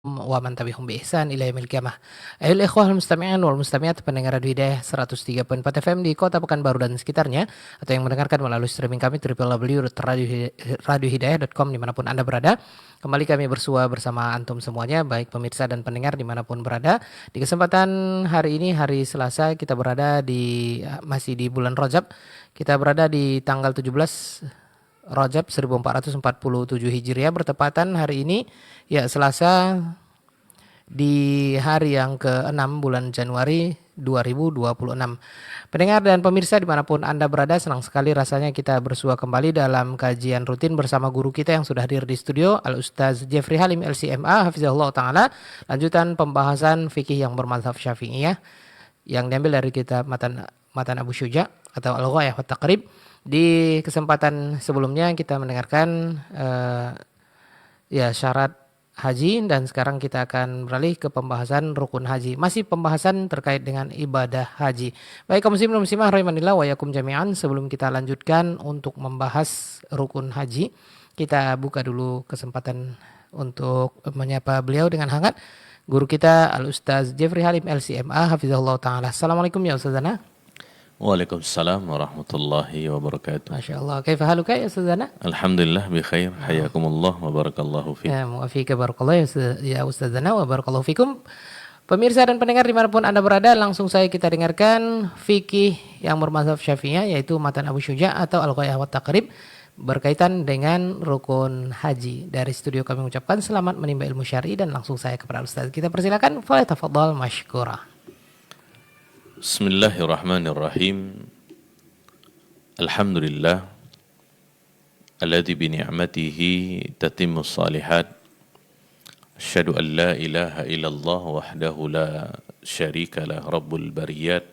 Wa man tabi'ahum bi ihsan ila yaumil qiyamah. Ayuhal ikhwah mustami'in wal mustami'at pendengar Radio Hidayah 103.4 FM di Kota Pekanbaru dan sekitarnya, atau yang mendengarkan melalui streaming kami www.radiohidayah.com dimanapun Anda berada. Kembali kami bersua bersama antum semuanya, baik pemirsa dan pendengar dimanapun berada. Di kesempatan hari ini, hari Selasa, kita berada masih di bulan Rajab. Kita berada di tanggal 17 Rajab 1447 Hijriah, bertepatan hari ini ya Selasa di hari yang ke-6 bulan Januari 2026. Pendengar dan pemirsa dimanapun Anda berada, senang sekali rasanya kita bersua kembali dalam kajian rutin bersama guru kita yang sudah hadir di studio, Al-Ustaz Jeffrey Halim LCMA Hafizahullah Ta'ala. Lanjutan pembahasan fikih yang bermadzhab Syafi'iyah yang diambil dari kitab Matan Abu Syuja atau Al-Ghayah wa Taqrib. Di kesempatan sebelumnya kita mendengarkan syarat haji, dan sekarang kita akan beralih ke pembahasan rukun haji. Masih pembahasan terkait dengan ibadah haji. Baik kaum muslimin dan muslimah rahimanillah wa yakum jami'an, sebelum kita lanjutkan untuk membahas rukun haji, kita buka dulu kesempatan untuk menyapa beliau dengan hangat. Guru kita Al-Ustaz Jeffrey Halim LCMA Hafizahullah Ta'ala. Assalamualaikum ya Ustazana. Waalaikumsalam warahmatullahi wabarakatuh. Masya Allah. Kaifa haluka ya Ustazana? Alhamdulillah bi khair. Hayakumullah wa barakallahu fikum. Ya, mu'afika barakallah ya Ustazana wa barakallahu fikum. Pemirsa dan pendengar dimanapun Anda berada, langsung saya kita dengarkan fikih yang bermadzhab Syafi'iyah, yaitu Matan Abu Syuja atau Al-Ghayah wa Taqrib, berkaitan dengan rukun haji. Dari studio kami mengucapkan selamat menimba ilmu syar'i, dan langsung saya kepada Ustaz. Kita persilakan, falyatafaddal mashkura. Bismillahirrahmanirrahim. Alhamdulillah alladzi bi ni'matihi tatimmu shalihat. Asyhadu an la ilaha illallah wahdahu la syarika lah, rabbul bariyat,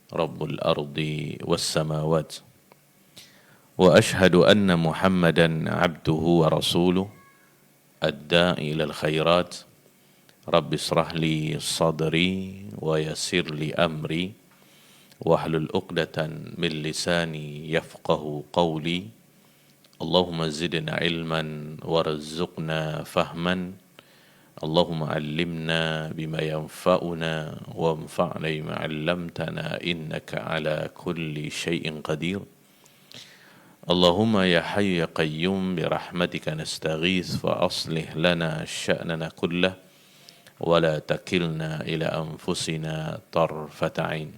rabbul ardi was samawat. Wa asyhadu anna Muhammadan abduhu wa rasuluh ad-da'i ilal khairat. Rabbi israh li sadri wa yassir li amri wahlul 'uqdatan min lisani yafqahu qawli. Allahumma zidna ilman warzuqna fahman. Allahumma 'allimna bima yanfa'una wanfa'na bima 'allamtana innaka 'ala kulli syai'in qadir. Allahumma ya hayyu ya qayyum bi rahmatika nastaghits fa aslih lana sya'nana kullah wa la takilna ila anfusina tarfata ain.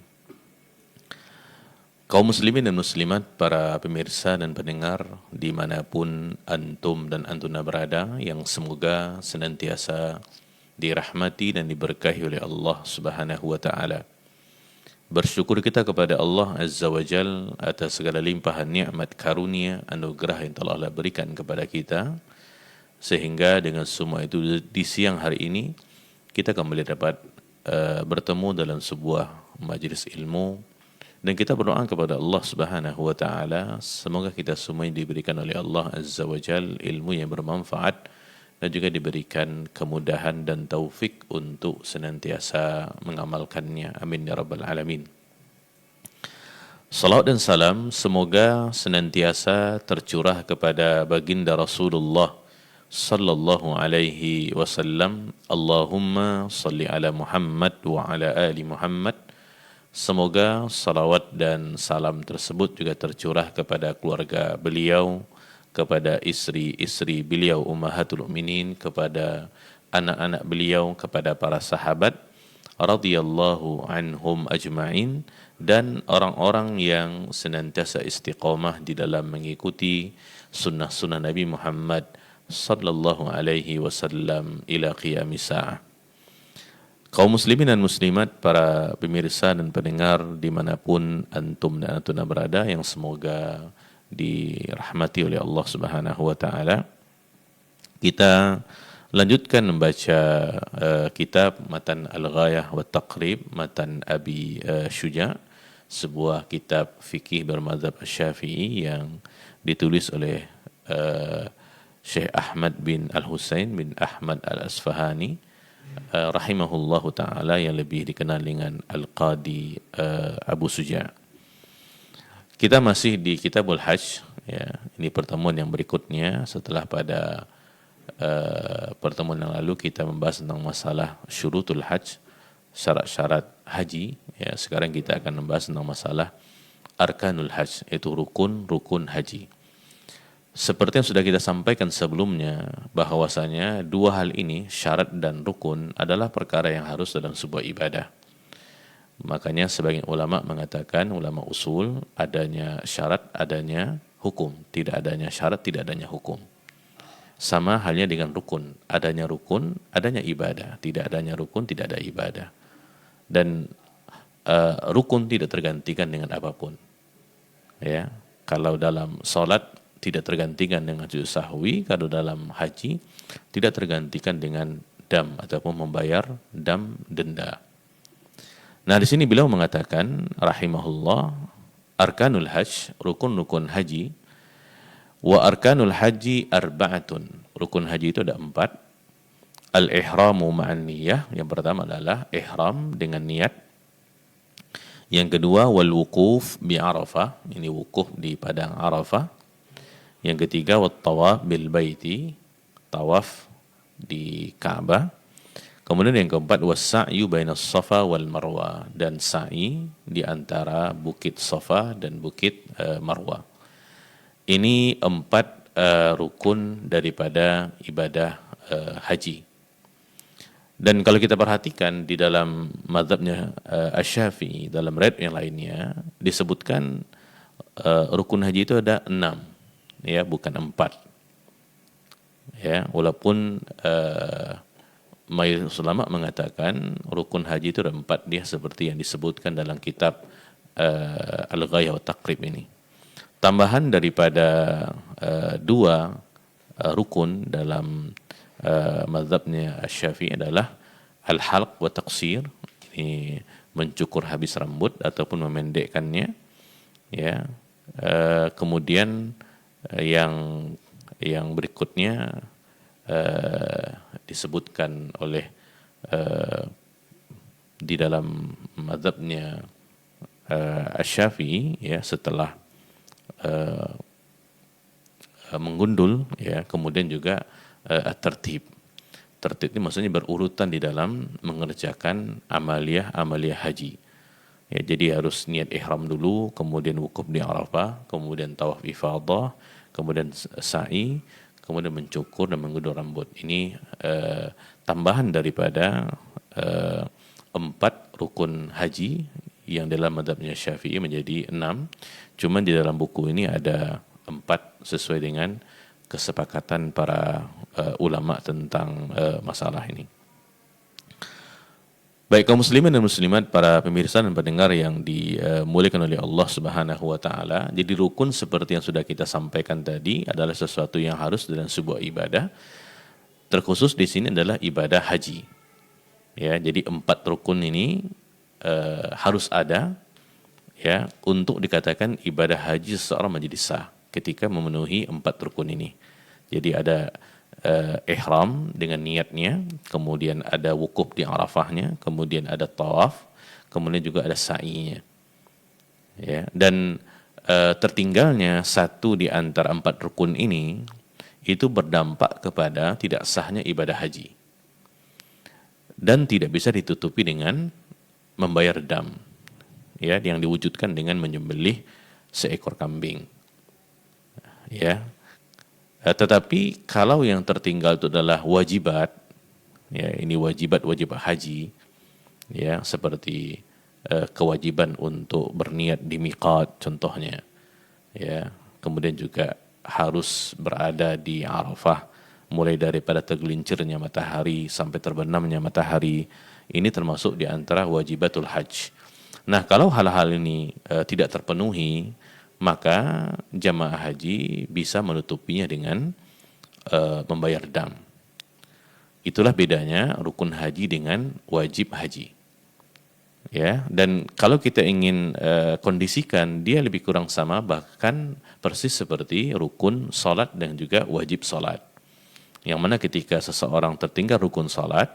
Kaum muslimin dan muslimat, para pemirsa dan pendengar dimanapun antum dan antuna berada, yang semoga senantiasa dirahmati dan diberkahi oleh Allah Subhanahu wa ta'ala. Bersyukur kita kepada Allah Azza wa Jal atas segala limpahan nikmat karunia anugerah yang telah Allah berikan kepada kita, sehingga dengan semua itu di siang hari ini kita kembali dapat bertemu dalam sebuah majelis ilmu, dan kita berdoa kepada Allah Subhanahu wa ta'ala semoga kita semua diberikan oleh Allah Azza wa Jal ilmu yang bermanfaat, dan juga diberikan kemudahan dan taufik untuk senantiasa mengamalkannya. Amin ya rabbal alamin. Salawat dan salam semoga senantiasa tercurah kepada baginda Rasulullah sallallahu alaihi wasallam. Allahumma salli ala Muhammad wa ala ali Muhammad. Semoga salawat dan salam tersebut juga tercurah kepada keluarga beliau, kepada istri-istri beliau ummahatul mukminin, kepada anak-anak beliau, kepada para sahabat radhiyallahu anhum ajma'in, dan orang-orang yang senantiasa istiqamah di dalam mengikuti sunnah-sunnah Nabi Muhammad sallallahu alaihi wasallam ila qiyamis sa'ah. Kaum muslimin dan muslimat, para pemirsa dan pendengar dimanapun antum dan antuna berada, yang semoga dirahmati oleh Allah Subhanahu wa ta'ala, kita lanjutkan membaca kitab Matan Al-Ghayah wa Taqrib, Matan Abi Syuja, sebuah kitab fikih bermadzhab Syafi'i yang ditulis oleh Syekh Ahmad bin Al-Husain bin Ahmad Al-Asfahani rahimahullahu ta'ala, yang lebih dikenal dengan Al-Qadi Abu Syuja. Kita masih di Kitabul Hajj, ya. Ini pertemuan yang berikutnya setelah pada pertemuan yang lalu kita membahas tentang masalah syurutul hajj, syarat-syarat haji. Ya, sekarang kita akan membahas tentang masalah arkanul hajj, yaitu rukun-rukun haji. Seperti yang sudah kita sampaikan sebelumnya, bahwasanya dua hal ini, syarat dan rukun, adalah perkara yang harus dalam sebuah ibadah. Makanya sebagian ulama mengatakan, ulama usul, adanya syarat, adanya hukum. Tidak adanya syarat, tidak adanya hukum. Sama halnya dengan rukun. Adanya rukun, adanya ibadah. Tidak adanya rukun, tidak ada ibadah. Dan rukun tidak tergantikan dengan apapun. Ya, kalau dalam sholat tidak tergantikan dengan sujud sahwi, kalau dalam haji tidak tergantikan dengan dam ataupun membayar denda. Nah, di sini beliau mengatakan rahimahullah, arkanul hajj, rukun-rukun haji, wa arkanul haji arba'atun. Rukun haji itu ada 4. Al-ihramu ma'an niyah, yang pertama adalah ihram dengan niat. Yang kedua wal wukuf bi Arafah, ini wukuf di padang Arafah. Yang ketiga wat tawaf bil baiti, tawaf di Ka'bah. Kemudian yang keempat was-sa'yu bainas Safa wal Marwa, dan sa'i di antara bukit Safa dan bukit Marwa. Ini 4 rukun daripada ibadah haji. Dan kalau kita perhatikan di dalam mazhabnya Asy-Syafi'i, dalam riwayat yang lainnya disebutkan rukun haji itu ada 6, ya, bukan 4. Ya, walaupun mayoritas ulama mengatakan rukun haji itu ada 4, dia seperti yang disebutkan dalam kitab Al-Ghayah wa Taqrib ini. Tambahan daripada 2 rukun dalam mazhabnya Asy-Syafi'i adalah al-halq wa taqsir, ini mencukur habis rambut ataupun memendekkannya, ya. Kemudian yang berikutnya disebutkan oleh di dalam mazhabnya Asy-Syafi'i, ya, setelah menggundul, ya, kemudian juga tertib ini maksudnya berurutan di dalam mengerjakan amaliyah haji. Ya, jadi harus niat ihram dulu, kemudian wukuf di Arafah, kemudian tawaf ifadah, kemudian sa'i, kemudian mencukur dan menggundul rambut. Ini tambahan daripada 4 rukun haji yang dalam mazhabnya Syafi'i menjadi 6. Cuman di dalam buku ini ada 4 sesuai dengan kesepakatan para ulama tentang masalah ini. Baik kaum muslimin dan muslimat, para pemirsa dan pendengar yang dimuliakan oleh Allah Subhanahu wa taala, jadi rukun seperti yang sudah kita sampaikan tadi adalah sesuatu yang harus dalam sebuah ibadah. Terkhusus di sini adalah ibadah haji. Ya, jadi 4 rukun ini harus ada, ya, untuk dikatakan ibadah haji seseorang menjadi sah ketika memenuhi 4 rukun ini. Jadi ada ihram dengan niatnya, kemudian ada wukuf di Arafahnya, kemudian ada tawaf, kemudian juga ada sa'inya. Ya, dan tertinggalnya satu di antara 4 rukun ini itu berdampak kepada tidak sahnya ibadah haji. Dan tidak bisa ditutupi dengan membayar dam, ya, yang diwujudkan dengan menyembelih seekor kambing. Ya, tetapi kalau yang tertinggal itu adalah wajibat, ya, ini wajib haji, ya, seperti kewajiban untuk berniat di miqat contohnya, ya, kemudian juga harus berada di Arafah mulai daripada tergelincirnya matahari sampai terbenamnya matahari. Ini termasuk di antara wajibatul hajj. Nah, kalau hal-hal ini tidak terpenuhi, maka jamaah haji bisa menutupinya dengan membayar dam. Itulah bedanya rukun haji dengan wajib haji. Ya, dan kalau kita ingin kondisikan, dia lebih kurang sama, bahkan persis seperti rukun salat dan juga wajib salat. Yang mana ketika seseorang tertinggal rukun salat,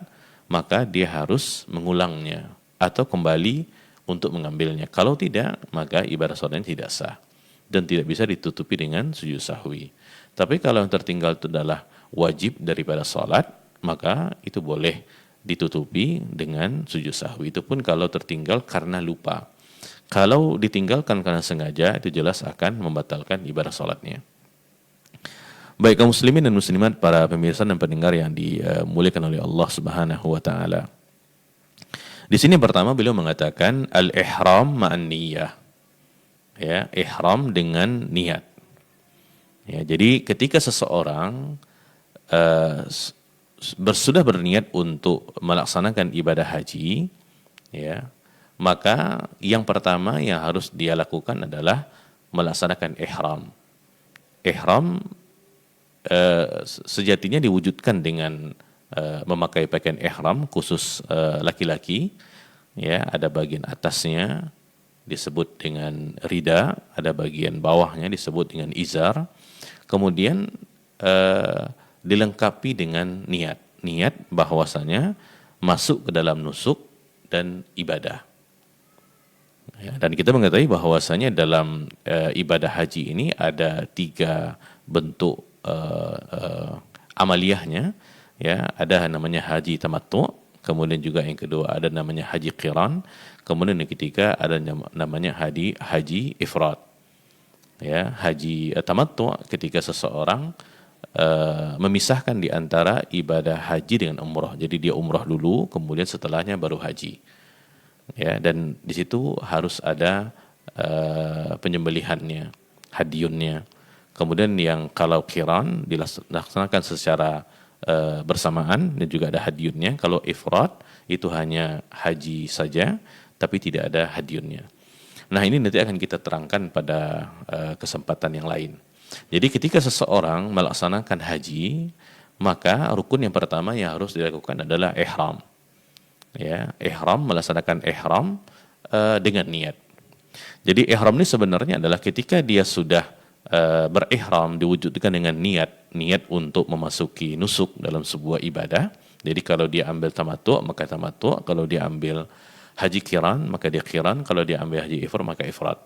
maka dia harus mengulangnya atau kembali untuk mengambilnya. Kalau tidak, maka ibadah salatnya tidak sah dan tidak bisa ditutupi dengan sujud sahwi. Tapi kalau yang tertinggal itu adalah wajib daripada salat, maka itu boleh ditutupi dengan sujud sahwi. Itu pun kalau tertinggal karena lupa. Kalau ditinggalkan karena sengaja, itu jelas akan membatalkan ibadah salatnya. Baik kaum muslimin dan muslimat, para pemirsa dan pendengar yang dimuliakan oleh Allah Subhanahu wa taala. Di sini pertama beliau mengatakan al-ihram ma'an niyyah. Ya, ihram dengan niat. Ya, jadi ketika seseorang sudah berniat untuk melaksanakan ibadah haji, ya, maka yang pertama yang harus dia lakukan adalah melaksanakan ihram. Ihram sejatinya diwujudkan dengan memakai pakaian ihram khusus laki-laki, ya, ada bagian atasnya disebut dengan rida, ada bagian bawahnya disebut dengan izar, kemudian dilengkapi dengan niat bahwasanya masuk ke dalam nusuk dan ibadah. Ya, dan kita mengetahui bahwasanya dalam ibadah haji ini ada 3 bentuk amaliyahnya. Ya, ada namanya haji tamattu', kemudian juga yang kedua ada namanya haji qiran, kemudian yang ketiga ada namanya haji ifrad. Ya, haji tamattu' ketika seseorang memisahkan di antara ibadah haji dengan umrah. Jadi dia umrah dulu, kemudian setelahnya baru haji. Ya, dan di situ harus ada penyembelihannya, hadyunnya. Kemudian yang kalau qiran dilaksanakan secara bersamaan dan juga ada hadyunnya. Kalau ifrad itu hanya haji saja tapi tidak ada hadyunnya. Nah, ini nanti akan kita terangkan pada kesempatan yang lain. Jadi ketika seseorang melaksanakan haji, maka rukun yang pertama yang harus dilakukan adalah ihram. Ya, ihram, melaksanakan ihram dengan niat. Jadi ihram ini sebenarnya adalah ketika dia sudah berihram, diwujudkan dengan niat untuk memasuki nusuk dalam sebuah ibadah. Jadi kalau dia ambil tamattu' maka tamattu', kalau dia ambil haji qiran maka dia qiran, kalau dia ambil haji ifrad maka ifrad.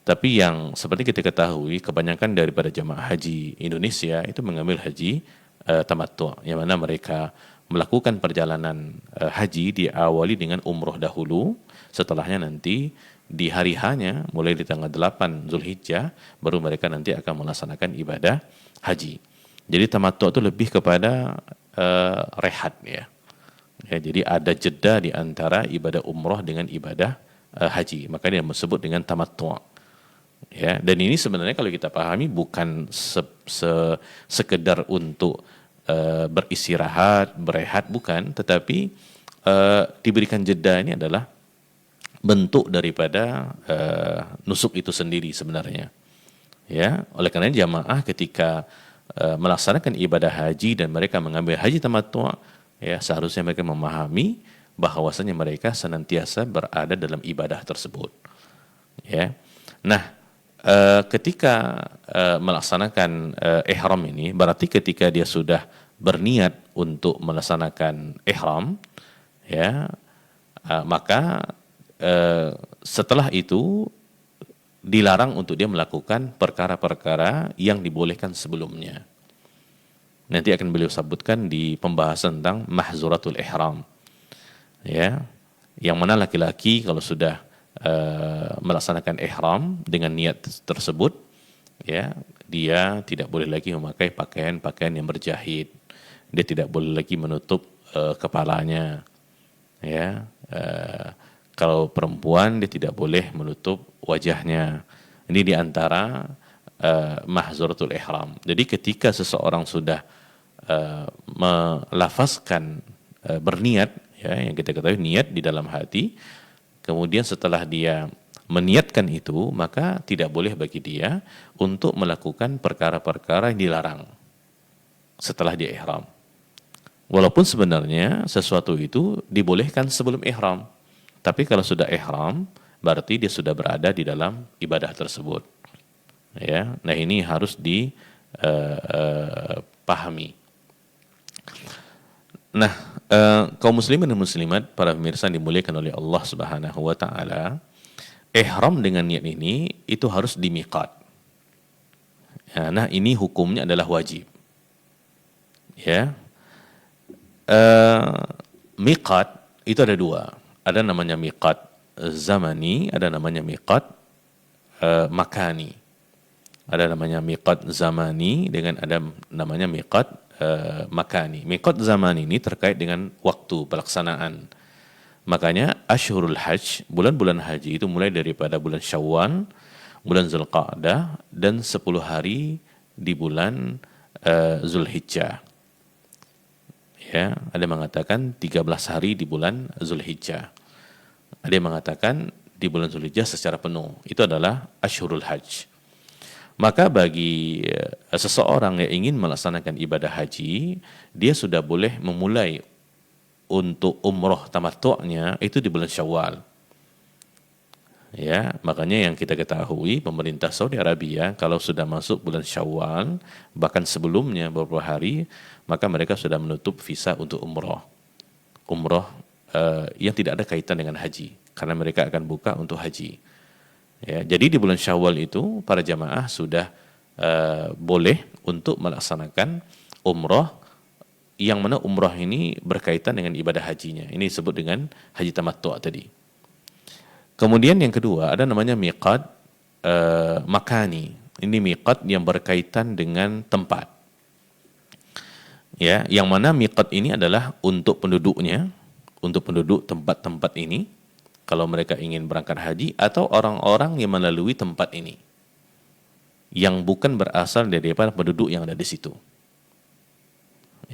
Tapi yang seperti kita ketahui, kebanyakan daripada jamaah haji Indonesia itu mengambil haji tamattu', yang mana mereka melakukan perjalanan haji diawali dengan umroh dahulu, setelahnya nanti di hari H-nya mulai di tanggal 8 Zulhijjah baru mereka nanti akan melaksanakan ibadah haji. Jadi tamattu' itu lebih kepada rehat, ya. Ya, jadi ada jeda di antara ibadah umroh dengan ibadah haji, makanya disebut dengan tamattu'. Ya, dan ini sebenarnya kalau kita pahami bukan sekedar untuk beristirahat, berehat, bukan, tetapi diberikan jeda ini adalah bentuk daripada nusuk itu sendiri sebenarnya. Ya, oleh karena jamaah ketika melaksanakan ibadah haji dan mereka mengambil haji tamattu', ya, seharusnya mereka memahami bahwasanya mereka senantiasa berada dalam ibadah tersebut. Ya. Nah, ketika melaksanakan ihram ini berarti ketika dia sudah berniat untuk melaksanakan ihram, ya, maka setelah itu dilarang untuk dia melakukan perkara-perkara yang dibolehkan sebelumnya. Nanti akan beliau sebutkan di pembahasan tentang mahzuratul ihram. Ya, yang mana laki-laki kalau sudah melaksanakan ihram dengan niat tersebut, ya, dia tidak boleh lagi memakai pakaian-pakaian yang berjahit. Dia tidak boleh lagi menutup kepalanya. Ya, kalau perempuan dia tidak boleh menutup wajahnya. Ini diantara mahzuratul ihram. Jadi ketika seseorang sudah melafazkan berniat, ya, yang kita ketahui niat di dalam hati, kemudian setelah dia meniatkan itu, maka tidak boleh bagi dia untuk melakukan perkara-perkara yang dilarang setelah dia ihram. Walaupun sebenarnya sesuatu itu dibolehkan sebelum ihram. Tapi kalau sudah ihram, berarti dia sudah berada di dalam ibadah tersebut. Ya, nah ini harus dipahami. Nah, kaum muslimin dan muslimat, para pemirsa yang dimuliakan oleh Allah Subhanahu wa taala, ihram dengan niat ini itu harus di miqat. Ya, nah, ini hukumnya adalah wajib. Ya, miqat itu ada dua. Ada namanya miqat zamani, ada namanya miqat makani. Ada namanya miqat zamani dengan ada namanya miqat makani. Miqat zamani ini terkait dengan waktu pelaksanaan. Makanya Ashhurul Hajj, bulan-bulan haji itu mulai daripada bulan Syawal, bulan Zulqa'dah, dan 10 hari di bulan Zulhijjah. Ya, ada yang mengatakan 13 hari di bulan Zulhijjah. Ada yang mengatakan di bulan Zulhijjah secara penuh. Itu adalah Ashhurul Hajj. Maka bagi seseorang yang ingin melaksanakan ibadah haji, dia sudah boleh memulai untuk umroh tamattu'nya itu di bulan Syawal. Ya, makanya yang kita ketahui pemerintah Saudi Arabia kalau sudah masuk bulan Syawal, bahkan sebelumnya beberapa hari, maka mereka sudah menutup visa untuk umroh. Umroh yang tidak ada kaitan dengan haji, karena mereka akan buka untuk haji. Ya, jadi di bulan Syawal itu para jamaah sudah boleh untuk melaksanakan umroh, yang mana umroh ini berkaitan dengan ibadah hajinya. Ini disebut dengan haji tamattu' tadi. Kemudian yang kedua ada namanya miqat makani. Ini miqat yang berkaitan dengan tempat. Ya, yang mana miqat ini adalah untuk penduduknya, untuk penduduk tempat-tempat ini, kalau mereka ingin berangkat haji, atau orang-orang yang melalui tempat ini, yang bukan berasal daripada penduduk yang ada di situ.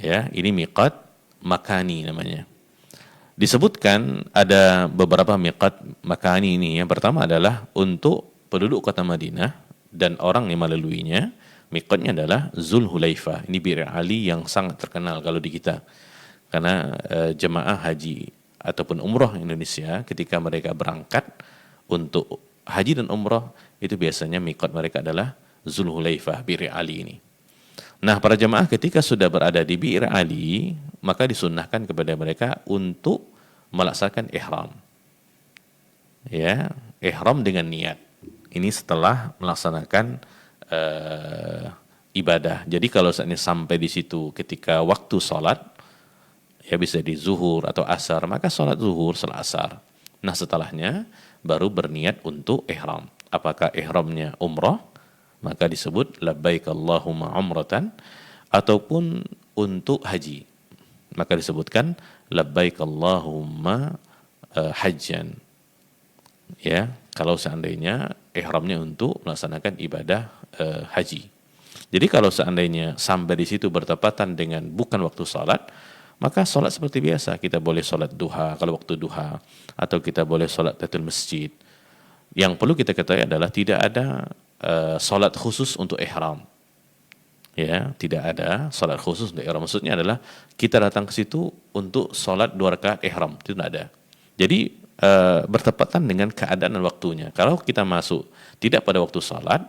Ya, ini miqat makani namanya. Disebutkan ada beberapa miqat makani ini. Yang pertama adalah untuk penduduk kota Madinah dan orang yang melaluinya, miqatnya adalah Zulhulaifah. Ini Bir Ali yang sangat terkenal kalau di kita. Karena jemaah haji ataupun umroh Indonesia ketika mereka berangkat untuk haji dan umroh, itu biasanya miqat mereka adalah Zulhulaifah, Bir Ali ini. Nah, para jemaah ketika sudah berada di Bir Ali, maka disunnahkan kepada mereka untuk melaksanakan ihram. Ya, ihram dengan niat. Ini setelah melaksanakan ibadah. Jadi kalau saat ini sampai di situ ketika waktu sholat, ya bisa di zuhur atau asar, maka sholat zuhur, sholat asar. Nah, setelahnya baru berniat untuk ihram. Apakah ihramnya umrah? Maka disebut labbaik Allahumma umratan, ataupun untuk haji, maka disebutkan labbaik Allahumma hajjan. Ya, kalau seandainya ihramnya untuk melaksanakan ibadah haji. Jadi kalau seandainya sampai di situ bertepatan dengan bukan waktu salat, maka salat seperti biasa, kita boleh salat duha kalau waktu duha, atau kita boleh salat tahiyatul masjid. Yang perlu kita ketahui adalah tidak ada salat khusus untuk ihram. Ya, tidak ada salat khusus untuk ihram. Maksudnya adalah kita datang ke situ untuk salat 2 rakaat ihram, itu tidak ada. Jadi bertepatan dengan keadaan dan waktunya. Kalau kita masuk tidak pada waktu salat,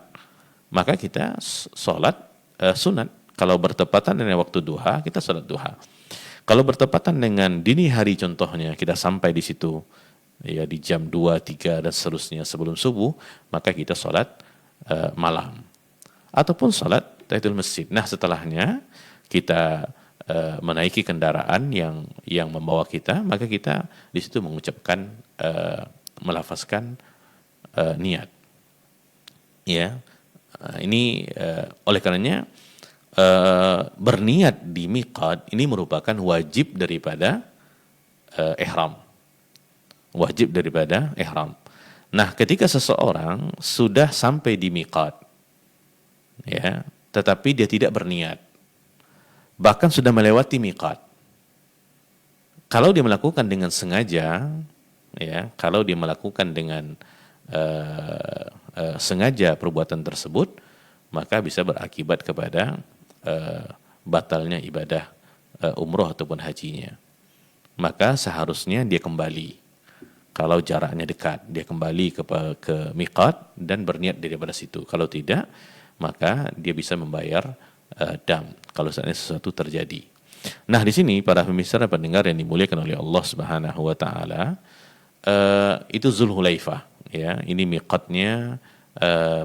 maka kita salat sunat. Kalau bertepatan dengan waktu duha, kita salat duha. Kalau bertepatan dengan dini hari contohnya, kita sampai di situ ya di jam 2, 3 dan seterusnya sebelum subuh, maka kita salat malam, ataupun salat tahiyatul masjid. Nah, setelahnya kita menaiki kendaraan yang membawa kita, maka kita di situ mengucapkan melafazkan niat. Ya, ini oleh karenanya berniat di miqat ini merupakan wajib daripada ihram. Wajib daripada ihram. Nah, ketika seseorang sudah sampai di miqat, ya, tetapi dia tidak berniat, bahkan sudah melewati miqat, kalau dia melakukan dengan sengaja, ya, kalau dia melakukan dengan sengaja perbuatan tersebut, maka bisa berakibat kepada batalnya ibadah umroh ataupun hajinya. Maka seharusnya dia kembali. Kalau jaraknya dekat, dia kembali ke miqat dan berniat daripada situ. Kalau tidak, maka dia bisa membayar dam kalau seandainya sesuatu terjadi. Nah, di sini para pemirsa dan pendengar yang dimuliakan oleh Allah Subhanahu wa taala, itu Zulhulaifah, ya. Ini miqatnya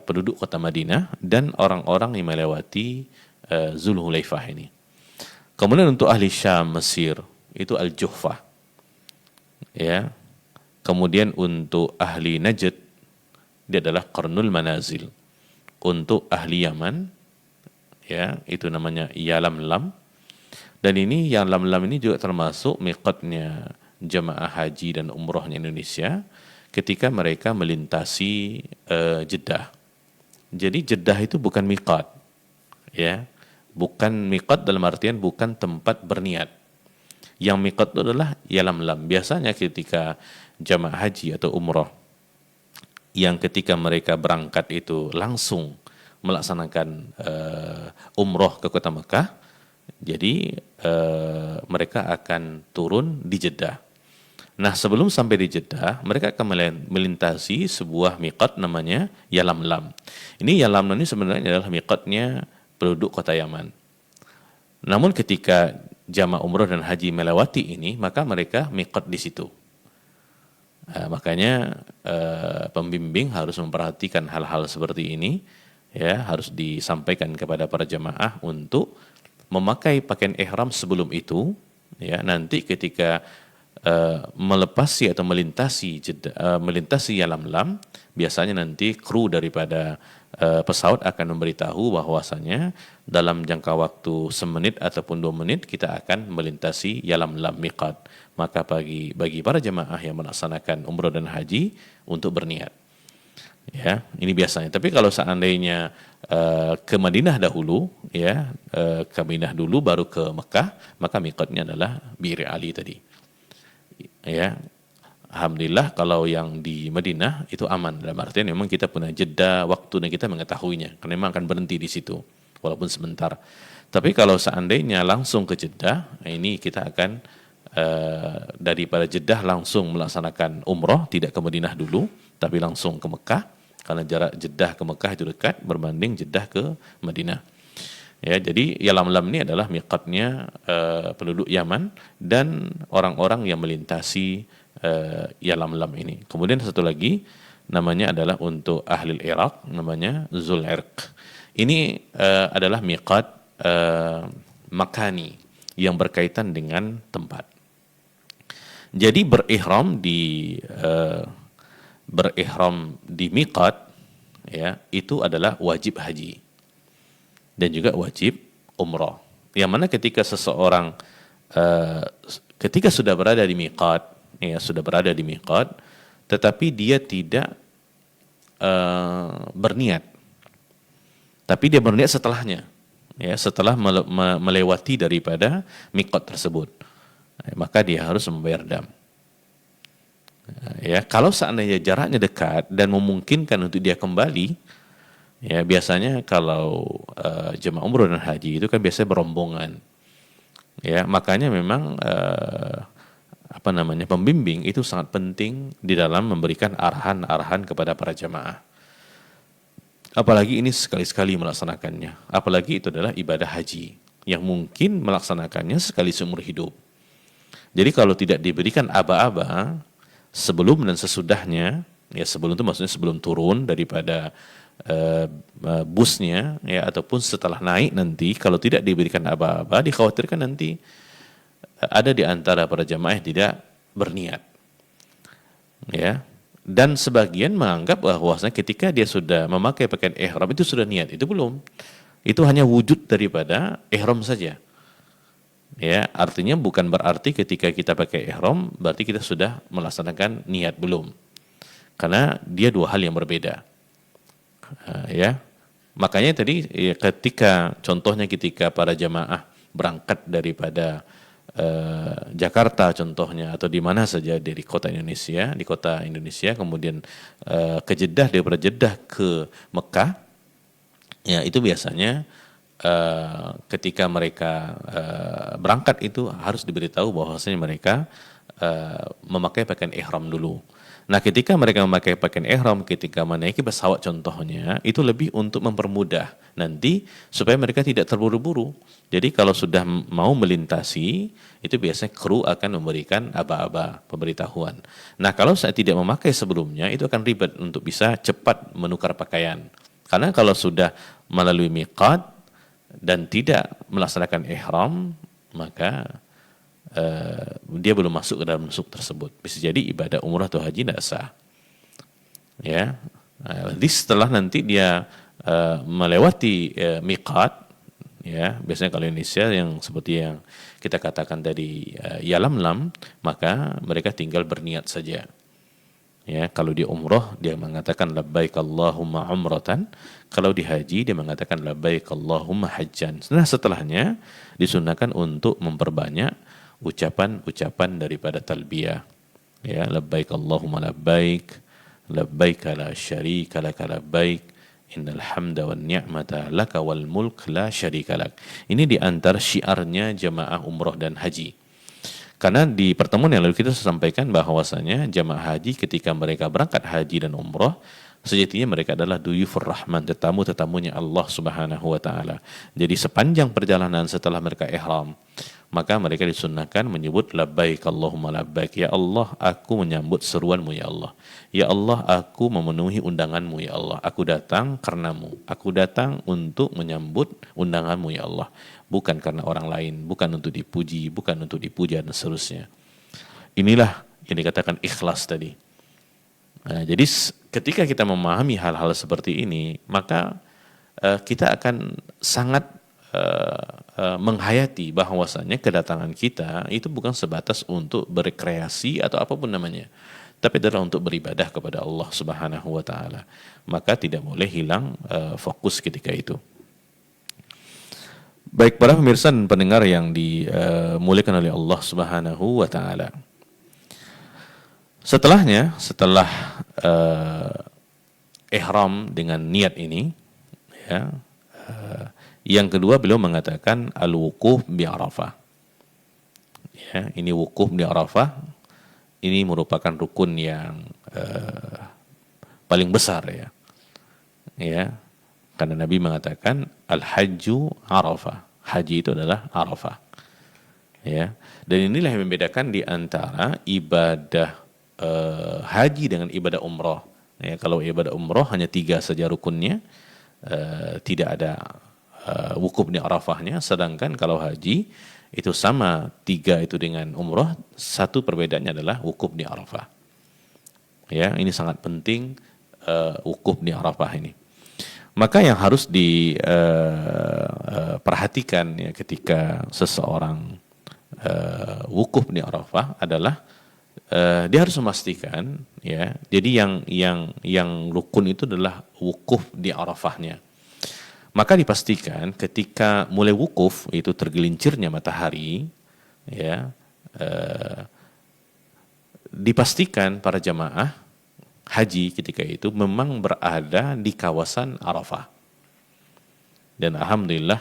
penduduk kota Madinah dan orang-orang yang melewati Zulhulaifah ini. Kemudian untuk ahli Syam, Mesir, itu Al-Juhfah. Ya. Kemudian untuk ahli Najd, dia adalah Qarnul Manazil. Untuk ahli Yaman, ya, itu namanya Yalamlam. Dan ini Yalamlam ini juga termasuk miqatnya jamaah haji dan umrohnya Indonesia ketika mereka melintasi Jeddah. Jadi Jeddah itu bukan miqat, ya, bukan miqat dalam artian bukan tempat berniat. Yang miqat itu adalah Yalamlam. Biasanya ketika jamaah haji atau umroh yang ketika mereka berangkat itu langsung melaksanakan umroh ke kota Mekah, jadi mereka akan turun di Jeddah. Nah, sebelum sampai di Jeddah, mereka akan melintasi sebuah miqat namanya Yalamlam. Ini Yalamlam ini sebenarnya adalah miqatnya penduduk kota Yaman. Namun ketika jamaah umroh dan haji melewati ini, maka mereka miqat di situ. Makanya pembimbing harus memperhatikan hal-hal seperti ini, ya, harus disampaikan kepada para jamaah untuk memakai pakaian ihram sebelum itu, ya, nanti ketika melepasi atau melintasi Yalamlam, biasanya nanti kru daripada pesawat akan memberitahu bahwasanya dalam jangka waktu semenit ataupun 2 menit kita akan melintasi Yalamlam miqat. Maka bagi para jemaah yang melaksanakan umroh dan haji untuk berniat. Ya, ini biasanya. Tapi kalau seandainya ke Madinah dahulu, ya, ke Madinah dulu baru ke Mekah, maka miqatnya adalah Bir Ali tadi. Ya, alhamdulillah kalau yang di Madinah itu aman. Dalam artian memang kita punya jeda waktu dan kita mengetahuinya, karena memang akan berhenti di situ walaupun sebentar. Tapi kalau seandainya langsung ke Jeddah, ini kita akan daripada Jeddah langsung melaksanakan umroh, tidak ke Madinah dulu, tapi langsung ke Mekah, karena jarak Jeddah ke Mekah itu dekat berbanding Jeddah ke Madinah. Ya, jadi Yalamlam ini adalah miqatnya penduduk Yaman dan orang-orang yang melintasi Yalamlam ini. Kemudian satu lagi namanya adalah untuk ahli Irak, namanya Zul'irq. Ini adalah miqat makani yang berkaitan dengan tempat. Jadi berihram di miqat, ya, itu adalah wajib haji dan juga wajib umrah. Yang mana ketika seseorang ketika sudah berada di miqat, ya, tetapi dia tidak berniat, tapi dia berniat setelahnya, ya, setelah melewati daripada miqat tersebut, maka dia harus membayar dam. Ya, kalau seandainya jaraknya dekat dan memungkinkan untuk dia kembali, ya, biasanya kalau jemaah umroh dan haji itu kan biasanya berombongan, ya, makanya memang pembimbing itu sangat penting di dalam memberikan arahan-arahan kepada para jemaah. Apalagi ini sekali-sekali melaksanakannya, apalagi itu adalah ibadah haji yang mungkin melaksanakannya sekali seumur hidup. Jadi kalau tidak diberikan aba-aba sebelum dan sesudahnya, ya, sebelum itu maksudnya sebelum turun daripada busnya, ya, ataupun setelah naik nanti, kalau tidak diberikan aba-aba, dikhawatirkan nanti ada di antara para jamaah yang tidak berniat, ya. Dan sebagian menganggap bahwasanya ketika dia sudah memakai pakaian ihram itu sudah niat, itu belum. Itu hanya wujud daripada ihram saja. Ya, artinya bukan berarti ketika kita pakai ihram berarti kita sudah melaksanakan niat, belum. Karena dia dua hal yang berbeda. Ya. Makanya tadi ya, contohnya ketika para jamaah berangkat daripada Jakarta contohnya, atau di mana saja dari kota Indonesia, kemudian ke Jeddah, daripada Jeddah ke Mekah, ya, itu biasanya ketika mereka berangkat itu harus diberitahu bahwasanya mereka memakai pakaian ihram dulu. Nah, ketika mereka memakai pakaian ihram ketika menaiki pesawat contohnya, itu lebih untuk mempermudah nanti supaya mereka tidak terburu-buru. Jadi kalau sudah mau melintasi, itu biasanya kru akan memberikan aba-aba pemberitahuan. Nah, kalau saya tidak memakai sebelumnya, itu akan ribet untuk bisa cepat menukar pakaian. Karena kalau sudah melalui miqat dan tidak melaksanakan ihram, maka dia belum masuk ke dalam nusuk tersebut. Bisa jadi ibadah umrah atau haji tidak sah. Ya, jadi setelah nanti dia melewati miqat, ya biasanya kalau Indonesia yang seperti yang kita katakan tadi yalamlam, maka mereka tinggal berniat saja. Ya, kalau di umrah dia mengatakan labbaik Allahumma umratan, kalau di haji dia mengatakan labbaik Allahumma hajjan. Nah, setelahnya disunahkan untuk memperbanyak ucapan-ucapan daripada talbiyah. Ya, labbaik Allahumma labbaik, labbaik la syarika laka labbaik, innal hamda wan ni'mata laka wal mulk la syarika lak. Ini di antara syiarnya jamaah umrah dan haji. Karena di pertemuan yang lalu kita sampaikan bahwasanya jamaah haji ketika mereka berangkat haji dan umrah, sejatinya mereka adalah duyufur rahman, tetamu-tetamunya Allah Subhanahu wa taala. Jadi sepanjang perjalanan setelah mereka ihram, maka mereka disunnahkan menyebut labbaik Allahumma labbaik, ya Allah aku menyambut seruanmu ya Allah, ya Allah aku memenuhi undanganmu ya Allah, aku datang karenamu, aku datang untuk menyambut undanganmu ya Allah, bukan karena orang lain, bukan untuk dipuji, bukan untuk dipuja dan seterusnya. Inilah yang dikatakan ikhlas tadi. Nah, jadi ketika kita memahami hal-hal seperti ini, maka kita akan sangat menghayati bahwasanya kedatangan kita itu bukan sebatas untuk berrekreasi atau apapun namanya, tapi adalah untuk beribadah kepada Allah Subhanahu wa taala. Maka tidak boleh hilang fokus ketika itu. Baik para pemirsa dan pendengar yang dimuliakan oleh Allah Subhanahu wa taala. Setelahnya, setelah ihram dengan niat ini, ya, yang kedua beliau mengatakan al-wuquf bi Arafah. Ya, ini wukuf di Arafah. Ini merupakan rukun yang paling besar ya. Ya. Karena Nabi mengatakan al-hajju Arafah. Haji itu adalah Arafah. Ya. Dan inilah yang membedakan di antara ibadah haji dengan ibadah umrah. Ya, kalau ibadah umrah hanya 3 saja rukunnya, tidak ada wukuf di Arafahnya, sedangkan kalau haji itu sama 3 itu dengan umrah, satu perbedaannya adalah wukuf di Arafah. Ya, ini sangat penting wukuf di Arafah ini. Maka yang harus diperhatikan ya ketika seseorang wukuf di Arafah adalah dia harus memastikan ya. Jadi yang rukun itu adalah wukuf di Arafahnya. Maka dipastikan ketika mulai wukuf itu tergelincirnya matahari, ya, dipastikan para jamaah haji ketika itu memang berada di kawasan Arafah. Dan alhamdulillah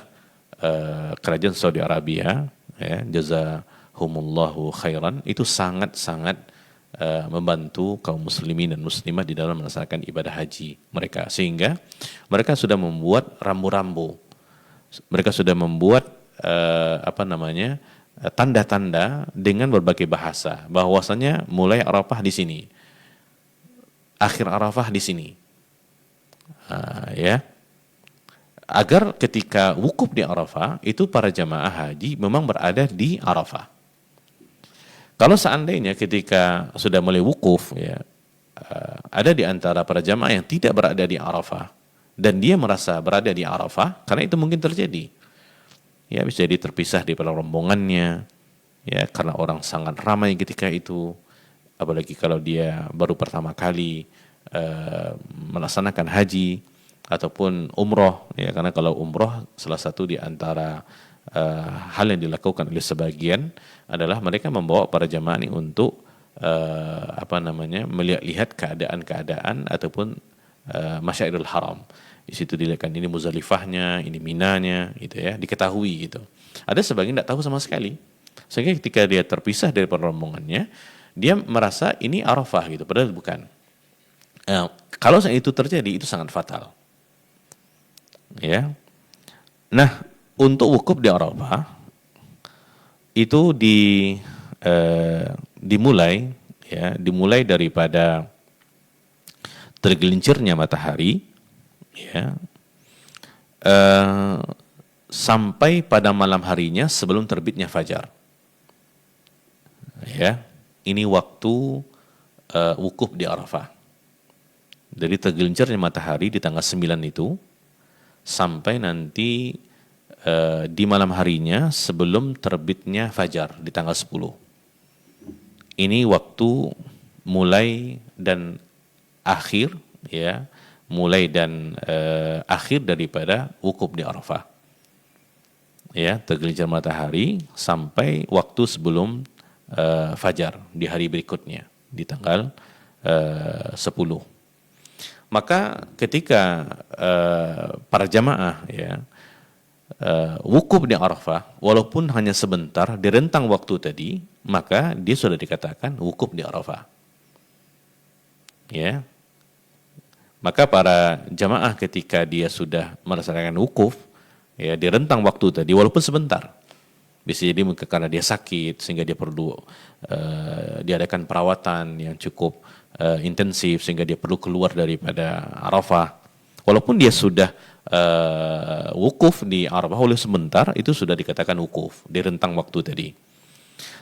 kerajaan Saudi Arabia, ya, jazahumullahu khairan, itu sangat-sangat membantu kaum muslimin dan muslimah di dalam melaksanakan ibadah haji mereka, sehingga mereka sudah membuat rambu-rambu, mereka sudah membuat tanda-tanda dengan berbagai bahasa bahwasanya mulai Arafah di sini, akhir Arafah di sini, ya, agar ketika wukuf di Arafah itu para jamaah haji memang berada di Arafah. Kalau seandainya ketika sudah mulai wukuf, ya, ada di antara para jamaah yang tidak berada di Arafah dan dia merasa berada di Arafah, karena itu mungkin terjadi, ya, bisa jadi terpisah di rombongannya, ya, karena orang sangat ramai ketika itu, apalagi kalau dia baru pertama kali melaksanakan haji ataupun umroh, ya, karena kalau umroh salah satu di antara hal yang dilakukan oleh sebagian adalah mereka membawa para jamaah ini untuk melihat keadaan-keadaan ataupun Masyairul Haram. Di situ dilihatkan ini Muzdalifahnya, ini Minanya, gitu ya, diketahui gitu. Ada sebagian tidak tahu sama sekali, sehingga ketika dia terpisah dari rombongannya, dia merasa ini Arafah gitu, padahal bukan. Kalau itu terjadi itu sangat fatal. Ya. Nah, untuk wukuf di Arafah itu dimulai daripada tergelincirnya matahari, ya, sampai pada malam harinya sebelum terbitnya fajar. Ya, ini waktu wukuf di Arafah. Dari tergelincirnya matahari di tanggal 9 itu sampai nanti di malam harinya sebelum terbitnya fajar di tanggal 10. Ini waktu mulai dan akhir, ya, mulai dan akhir daripada wukuf di Arafah. Ya, tergelincir matahari sampai waktu sebelum fajar di hari berikutnya di tanggal 10. Maka ketika para jamaah, ya, wukuf di Arafah walaupun hanya sebentar di rentang waktu tadi, maka dia sudah dikatakan wukuf di Arafah. Ya. Maka para jamaah ketika dia sudah melaksanakan wukuf, ya, di rentang waktu tadi walaupun sebentar, bisa jadi mungkin karena dia sakit sehingga dia perlu diadakan perawatan yang cukup intensif sehingga dia perlu keluar daripada Arafah. Walaupun dia sudah wukuf di Arafah oleh sebentar, itu sudah dikatakan wukuf di rentang waktu tadi.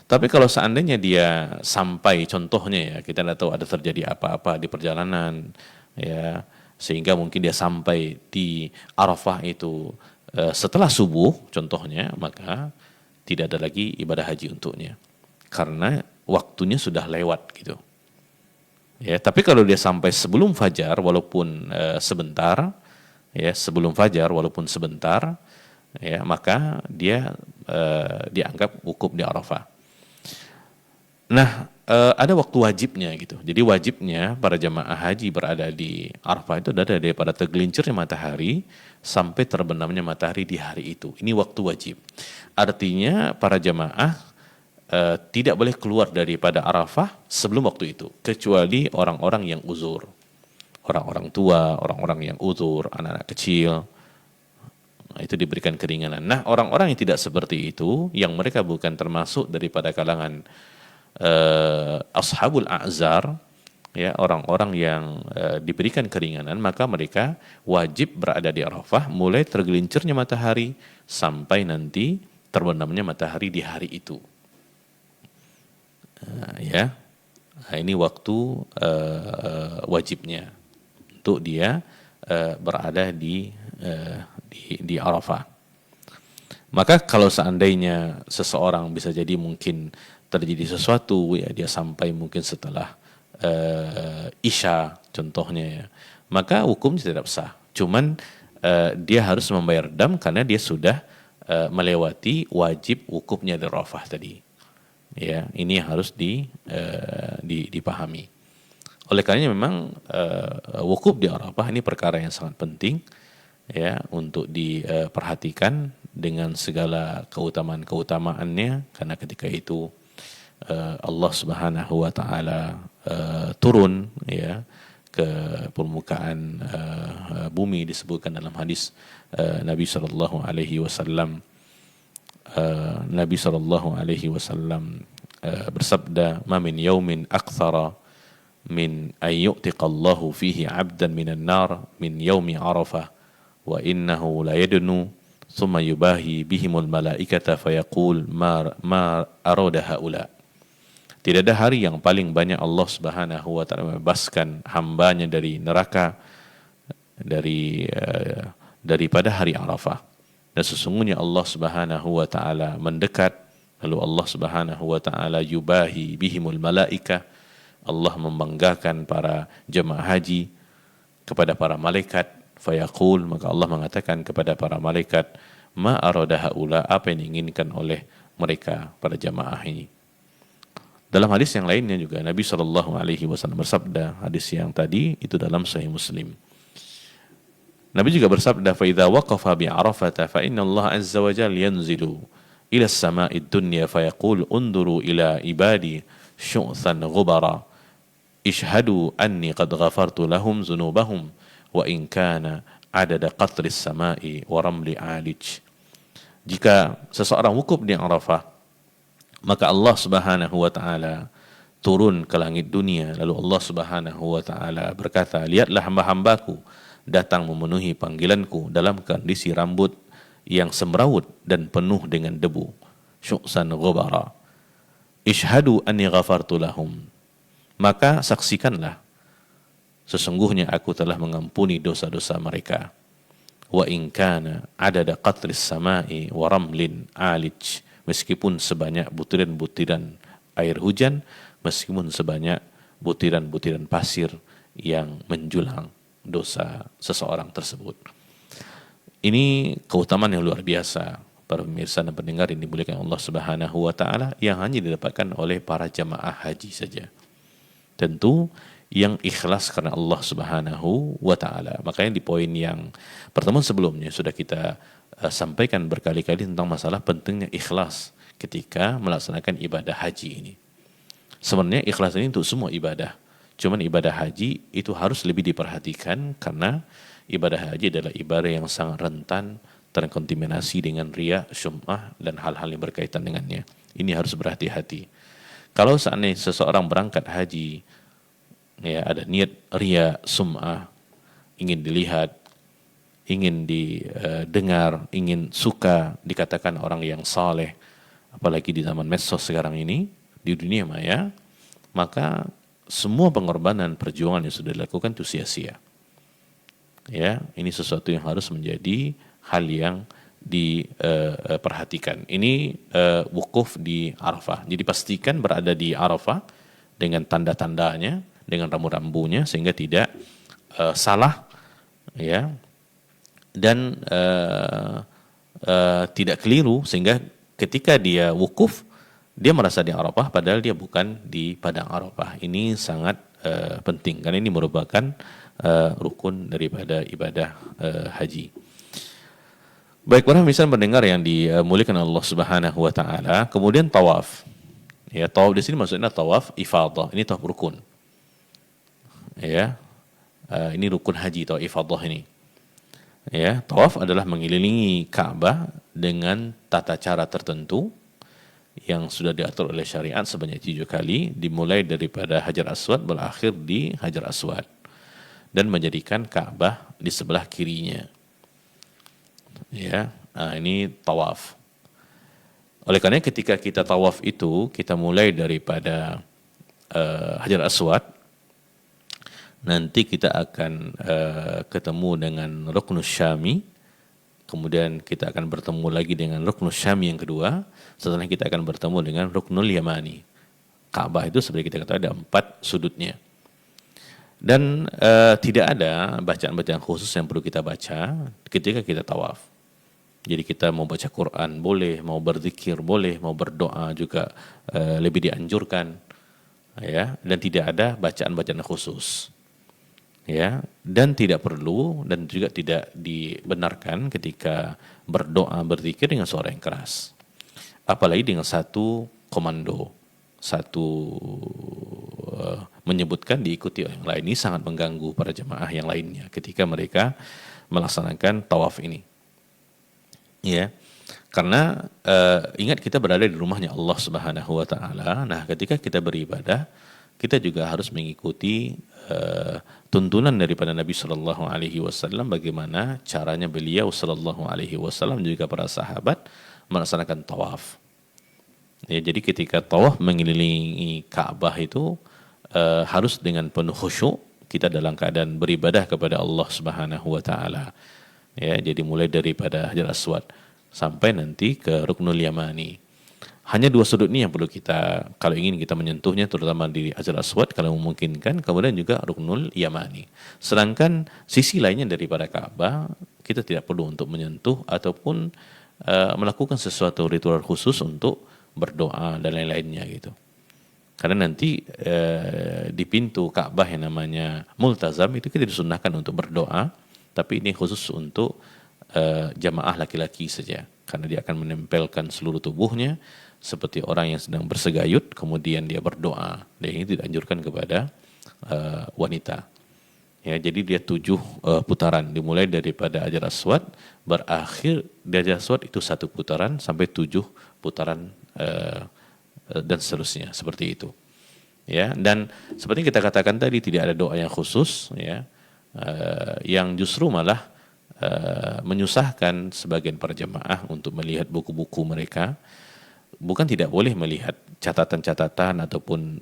Tapi kalau seandainya dia sampai, contohnya ya, kita tidak tahu ada terjadi apa-apa di perjalanan, ya, sehingga mungkin dia sampai di Arafah itu setelah subuh, contohnya, maka tidak ada lagi ibadah haji untuknya, karena waktunya sudah lewat gitu. Ya, tapi kalau dia sampai sebelum fajar walaupun sebentar, ya, sebelum fajar walaupun sebentar, ya, maka dia dianggap wukuf di Arafah. Nah, ada waktu wajibnya gitu. Jadi wajibnya para jamaah haji berada di Arafah itu ada daripada tergelincirnya matahari sampai terbenamnya matahari di hari itu. Ini waktu wajib. Artinya para jamaah tidak boleh keluar daripada Arafah sebelum waktu itu, kecuali orang-orang yang uzur, orang-orang tua, orang-orang yang uzur, anak-anak kecil, itu diberikan keringanan. Nah, orang-orang yang tidak seperti itu, yang mereka bukan termasuk daripada kalangan ashabul a'zar, ya, orang-orang yang diberikan keringanan, maka mereka wajib berada di Arafah mulai tergelincirnya matahari sampai nanti terbenamnya matahari di hari itu. Ya, nah, ini waktu wajibnya untuk dia berada di Arafah. Maka kalau seandainya seseorang bisa jadi mungkin terjadi sesuatu, ya, dia sampai mungkin setelah Isya contohnya, ya, maka hukumnya tidak sah. Cuman dia harus membayar dam karena dia sudah melewati wajib wukufnya di Arafah tadi. Ya, ini harus dipahami. Oleh karenanya memang wukuf di Arafah ini perkara yang sangat penting, ya, untuk diperhatikan dengan segala keutamaan-keutamaannya, karena ketika itu Allah Subhanahu wa taala turun, ya, ke permukaan bumi, disebutkan dalam hadis Nabi sallallahu alaihi wasallam. Nabi sallallahu alaihi wasallam bersabda, "Ma min yaumin aktsara min ay yu'tiqallahu fihi 'abdan minan nar min yaumi Arafah wa innahu la yadnu thumma yubahi bihimul malaikata fayaqul ma arada haula." Tidak ada hari yang paling banyak Allah Subhanahu wa taala membebaskan hambanya dari neraka daripada hari Arafah. Dan sesungguhnya Allah Subhanahu wa taala mendekat, lalu Allah Subhanahu wa taala yubahi bihimul malaika, Allah membanggakan para jemaah haji kepada para malaikat, fayaqul, maka Allah mengatakan kepada para malaikat, ma arada haula, apa yang diinginkan oleh mereka para jemaah ini. Dalam hadis yang lainnya juga Nabi sallallahu alaihi wasallam bersabda, hadis yang tadi itu dalam Sahih Muslim. Nabi juga bersabda, fa idza waqafa bi Arafah fa inna Allah azza wa jalla yanzilu ila as-sama'i ad-dunya fa yaqul unduru ila ibadi syu'than ghubara ishhadu anni qad ghafartu lahum dhunubahum wa in kana adada qatri as-sama'i wa ramli alij. Jika seseorang wukuf di Arafah, maka Allah Subhanahu wa taala turun ke langit dunia, lalu Allah Subhanahu wa taala berkata, lihatlah hamba-hambaku datang memenuhi panggilanku dalam kondisi rambut yang semrawut dan penuh dengan debu. Syu'san ghubara. Ishhadu anni ghafartu lahum. Maka saksikanlah, sesungguhnya aku telah mengampuni dosa-dosa mereka. Wa in kana adada qatris samai wa ramlin alij. Meskipun sebanyak butiran-butiran air hujan, meskipun sebanyak butiran-butiran pasir yang menjulang dosa seseorang tersebut. Ini keutamaan yang luar biasa, para pemirsa dan pendengar yang dimuliakan Allah Subhanahu wa taala, yang hanya didapatkan oleh para jamaah haji saja. Tentu yang ikhlas karena Allah Subhanahu wa taala. Makanya di poin yang pertemuan sebelumnya sudah kita sampaikan berkali-kali tentang masalah pentingnya ikhlas ketika melaksanakan ibadah haji ini. Sebenarnya ikhlas ini untuk semua ibadah. Cuman ibadah haji itu harus lebih diperhatikan karena ibadah haji adalah ibadah yang sangat rentan terkontaminasi dengan riya, syum'ah, dan hal-hal yang berkaitan dengannya. Ini harus berhati-hati. Kalau seandainya seseorang berangkat haji, ya ada niat riya, sum'ah, ingin dilihat, ingin didengar, ingin suka dikatakan orang yang saleh, apalagi di zaman medsos sekarang ini, di dunia maya, maka semua pengorbanan perjuangan yang sudah dilakukan itu sia-sia. Ya, ini sesuatu yang harus menjadi hal yang diperhatikan. Ini wukuf di Arafah. Jadi pastikan berada di Arafah dengan tanda-tandanya, dengan rambu-rambunya sehingga tidak salah, ya, dan tidak keliru sehingga ketika dia wukuf dia merasa di Arafah padahal dia bukan di padang Arafah. Ini sangat penting karena ini merupakan rukun daripada ibadah haji. Baik, para pemirsa mendengar yang dimuliakan Allah Subhanahu wa taala, kemudian tawaf. Ya, tawaf di sini maksudnya tawaf ifadah. Ini tawaf rukun. Ya. Ini rukun haji tawaf ifadah ini. Ya, tawaf adalah mengelilingi Ka'bah dengan tata cara tertentu yang sudah diatur oleh syariat sebanyak 7 kali, dimulai daripada Hajar Aswad berakhir di Hajar Aswad dan menjadikan Ka'bah di sebelah kirinya. Ya, ini tawaf. Oleh karena ketika kita tawaf itu kita mulai daripada Hajar Aswad, nanti kita akan ketemu dengan Ruknus Syami, kemudian kita akan bertemu lagi dengan Ruknus Syami yang kedua, setelah kita akan bertemu dengan Ruknul Yamani. Ka'bah itu seperti kita katakan ada 4 sudutnya. Dan tidak ada bacaan-bacaan khusus yang perlu kita baca ketika kita tawaf. Jadi kita mau baca Quran boleh, mau berzikir boleh, mau berdoa juga lebih dianjurkan, ya. Dan tidak ada bacaan-bacaan khusus, ya. Dan tidak perlu dan juga tidak dibenarkan ketika berdoa berzikir dengan suara yang keras, apalagi dengan satu komando, satu menyebutkan diikuti oleh yang lain. Ini sangat mengganggu para jemaah yang lainnya ketika mereka melaksanakan tawaf ini, ya. Karena ingat kita berada di rumahnya Allah Subhanahu wa taala. Nah, ketika kita beribadah, kita juga harus mengikuti tuntunan daripada Nabi sallallahu alaihi wasallam, bagaimana caranya beliau sallallahu alaihi wasallam juga para sahabat melaksanakan tawaf. Ya, jadi ketika tawaf mengelilingi Ka'bah itu harus dengan penuh khusyuk, kita dalam keadaan beribadah kepada Allah Subhanahu wa taala. Ya, jadi mulai daripada Hajar Aswad sampai nanti ke Ruknul Yamani. Hanya 2 sudut ini yang perlu kita, kalau ingin kita menyentuhnya, terutama di Hajar Aswad kalau memungkinkan, kemudian juga Ruknul Yamani. Sedangkan sisi lainnya daripada Ka'bah kita tidak perlu untuk menyentuh ataupun melakukan sesuatu ritual khusus untuk berdoa dan lain-lainnya gitu. Karena nanti di pintu Ka'bah yang namanya Multazam itu kita disunnahkan untuk berdoa, tapi ini khusus untuk jamaah laki-laki saja, karena dia akan menempelkan seluruh tubuhnya seperti orang yang sedang bersegayut kemudian dia berdoa, dan ini tidak anjurkan kepada wanita. Ya, jadi dia 7 putaran, dimulai daripada Hajar Aswad, berakhir di Hajar Aswad itu 1 putaran sampai 7 putaran dan seterusnya seperti itu. Ya, dan seperti kita katakan tadi tidak ada doa yang khusus, ya, yang justru malah menyusahkan sebagian para jemaah untuk melihat buku-buku mereka. Bukan tidak boleh melihat catatan-catatan ataupun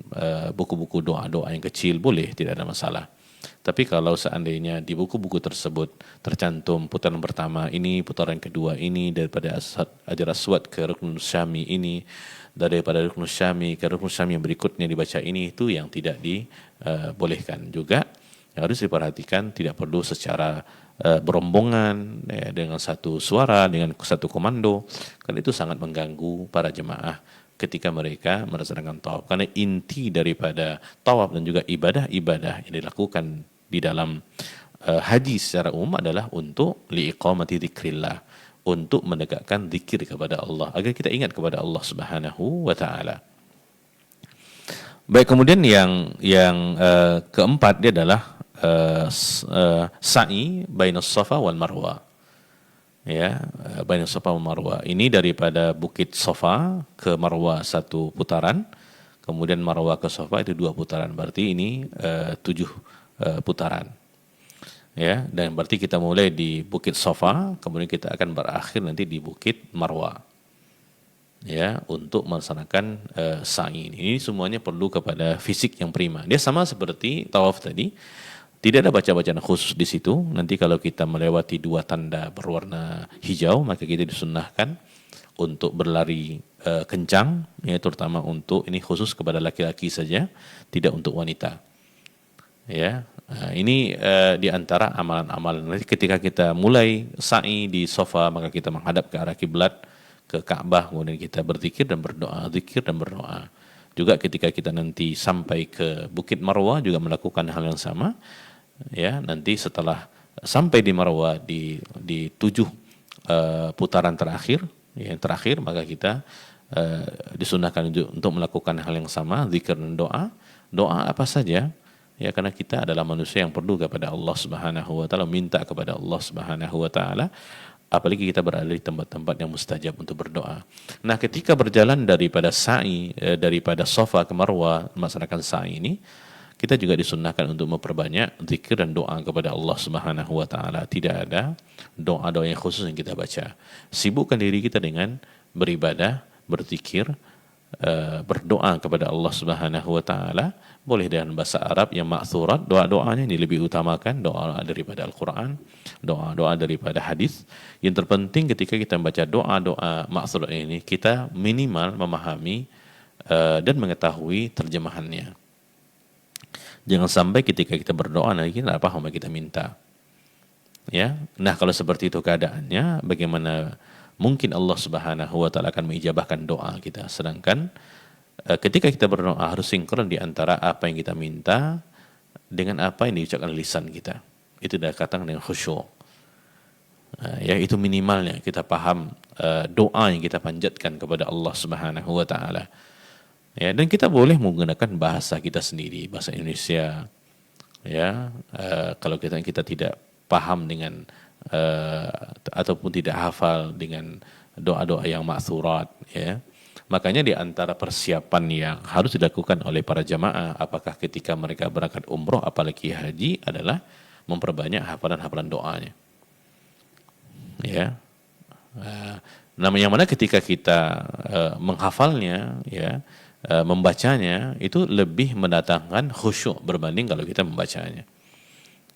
buku-buku doa-doa yang kecil, boleh, tidak ada masalah. Tapi kalau seandainya di buku-buku tersebut tercantum putaran pertama ini, putaran kedua ini, daripada Hajar Aswad ke Ruknul Syami ini, daripada Ruknul Syami ke Ruknul Syami yang berikutnya dibaca ini, itu yang tidak dibolehkan. Juga yang harus diperhatikan, tidak perlu secara berombongan ya, dengan satu suara, dengan satu komando, karena itu sangat mengganggu para jemaah ketika mereka melaksanakan tawaf. Karena inti daripada tawaf dan juga ibadah-ibadah yang dilakukan di dalam haji secara umum adalah untuk liiqamati dzikrillah, untuk menegakkan zikir kepada Allah, agar kita ingat kepada Allah Subhanahu wa taala. Baik, kemudian yang keempat dia adalah sa'i bainas Safa wal Marwa. Ya, bainas Safa wal Marwa. Ini daripada Bukit Safa ke Marwa 1 putaran, kemudian Marwa ke Safa itu 2 putaran. Berarti ini 7 putaran. Ya, dan berarti kita mulai di Bukit Safa, kemudian kita akan berakhir nanti di Bukit Marwa. Ya, untuk melaksanakan sa'i ini semuanya perlu kepada fisik yang prima. Dia sama seperti tawaf tadi. Tidak ada baca-bacaan khusus di situ. Nanti kalau kita melewati 2 tanda berwarna hijau, maka kita disunnahkan untuk berlari kencang, ya, terutama untuk ini khusus kepada laki-laki saja, tidak untuk wanita. Ya, ini di antara amalan-amalan. Nanti ketika kita mulai sa'i di Safa, maka kita menghadap ke arah kiblat, ke Ka'bah, kemudian kita berzikir dan berdoa, zikir dan berdoa. Juga ketika kita nanti sampai ke Bukit Marwa juga melakukan hal yang sama. Ya, nanti setelah sampai di Marwa di 7 putaran terakhir, ya, yang terakhir, maka kita disunahkan untuk melakukan hal yang sama, zikir dan doa. Doa apa saja, ya, karena kita adalah manusia yang perlu kepada Allah Subhanahu wa taala, minta kepada Allah Subhanahu wa taala, apalagi kita berada di tempat-tempat yang mustajab untuk berdoa. Nah, ketika berjalan daripada sa'i, daripada Safa ke Marwa, melaksanakan sa'i ini, kita juga disunnahkan untuk memperbanyak zikir dan doa kepada Allah Subhanahu wa taala. Tidak ada doa-doa yang khusus yang kita baca. Sibukkan diri kita dengan beribadah, berzikir, berdoa kepada Allah Subhanahu wa taala. Boleh dengan bahasa Arab yang ma'thurat, doa-doanya ini lebih utamakan, doa daripada Al-Qur'an, doa-doa daripada hadis. Yang terpenting ketika kita membaca doa-doa ma'thurat ini, kita minimal memahami dan mengetahui terjemahannya. Jangan sampai ketika kita berdoa nanti kita tidak paham apa kita minta. Ya, nah kalau seperti itu keadaannya, bagaimana mungkin Allah Subhanahu wa taala akan mengijabahkan doa kita? Sedangkan ketika kita berdoa harus sinkron di antara apa yang kita minta dengan apa yang diucapkan lisan kita. Itu dikatakan dengan khusyuk. Ya, itu minimalnya kita paham doa yang kita panjatkan kepada Allah Subhanahu wa taala. Ya, dan kita boleh menggunakan bahasa kita sendiri, bahasa Indonesia. Ya, kalau kita tidak paham dengan ataupun tidak hafal dengan doa-doa yang ma'thurat, ya. Makanya di antara persiapan yang harus dilakukan oleh para jamaah, apakah ketika mereka berangkat umroh apalagi haji, adalah memperbanyak hafalan-hafalan doanya. Ya. Yang mana ketika kita menghafalnya, ya, membacanya itu lebih mendatangkan khusyuk berbanding kalau kita membacanya.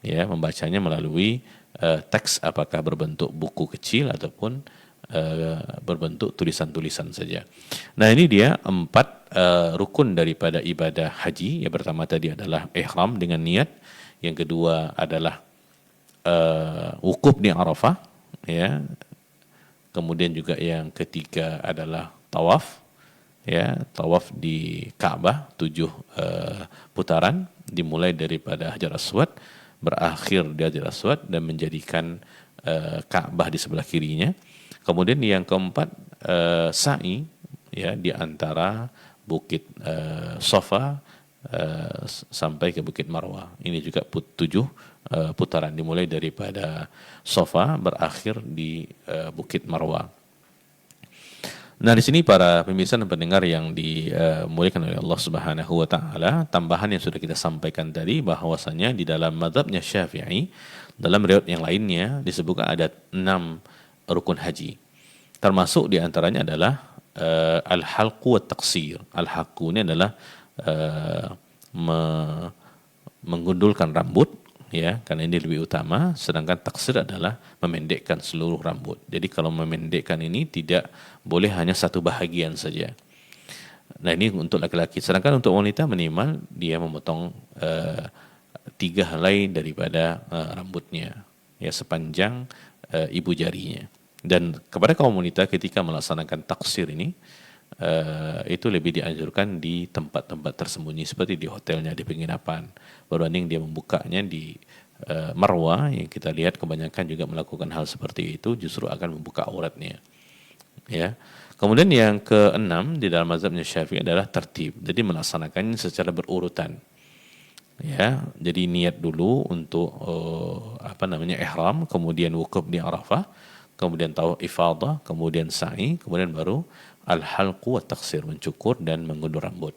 Ya, membacanya melalui teks, apakah berbentuk buku kecil ataupun berbentuk tulisan-tulisan saja. Nah, ini dia 4 rukun daripada ibadah haji. Yang pertama tadi adalah ihram dengan niat. Yang kedua adalah wukuf di Arafah, ya. Kemudian juga yang ketiga adalah tawaf. Ya, tawaf di Ka'bah 7 putaran, dimulai daripada Hajar Aswad, berakhir di Hajar Aswad dan menjadikan Ka'bah di sebelah kirinya. Kemudian yang keempat sa'i, ya, di antara Bukit Safa sampai ke Bukit Marwa. Ini juga 7 putaran, dimulai daripada Safa berakhir di Bukit Marwa. Nah, di sini para pemirsa dan pendengar yang dimuliakan oleh Allah Subhanahu wa taala, tambahan yang sudah kita sampaikan tadi bahwasanya di dalam mazhabnya Syafi'i, Dalam riwayat yang lainnya disebutkan ada 6 rukun haji. Termasuk diantaranya adalah al-halqu wa taqsir. Al-halqu ini adalah menggundulkan rambut, ya, karena ini lebih utama, sedangkan taksir adalah memendekkan seluruh rambut. Jadi kalau memendekkan ini tidak boleh hanya satu bahagian saja. Nah ini untuk laki-laki, sedangkan untuk wanita minimal dia memotong 3 helai daripada rambutnya, ya, sepanjang ibu jarinya. Dan kepada kaum wanita ketika melaksanakan taksir ini, itu lebih dianjurkan di tempat-tempat tersembunyi seperti di hotelnya, di penginapan, berbanding dia membukanya di Marwah yang kita lihat kebanyakan juga melakukan hal seperti itu, justru akan membuka auratnya, ya. Kemudian yang keenam di dalam mazhabnya Syafi'i adalah tertib, jadi melaksanakannya secara berurutan, ya. Jadi niat dulu untuk ihram, kemudian wukuf di Arafah, kemudian tawaf ifadah, kemudian sa'i, kemudian baru al-halqu wa taqsir, mencukur dan mengundur rambut.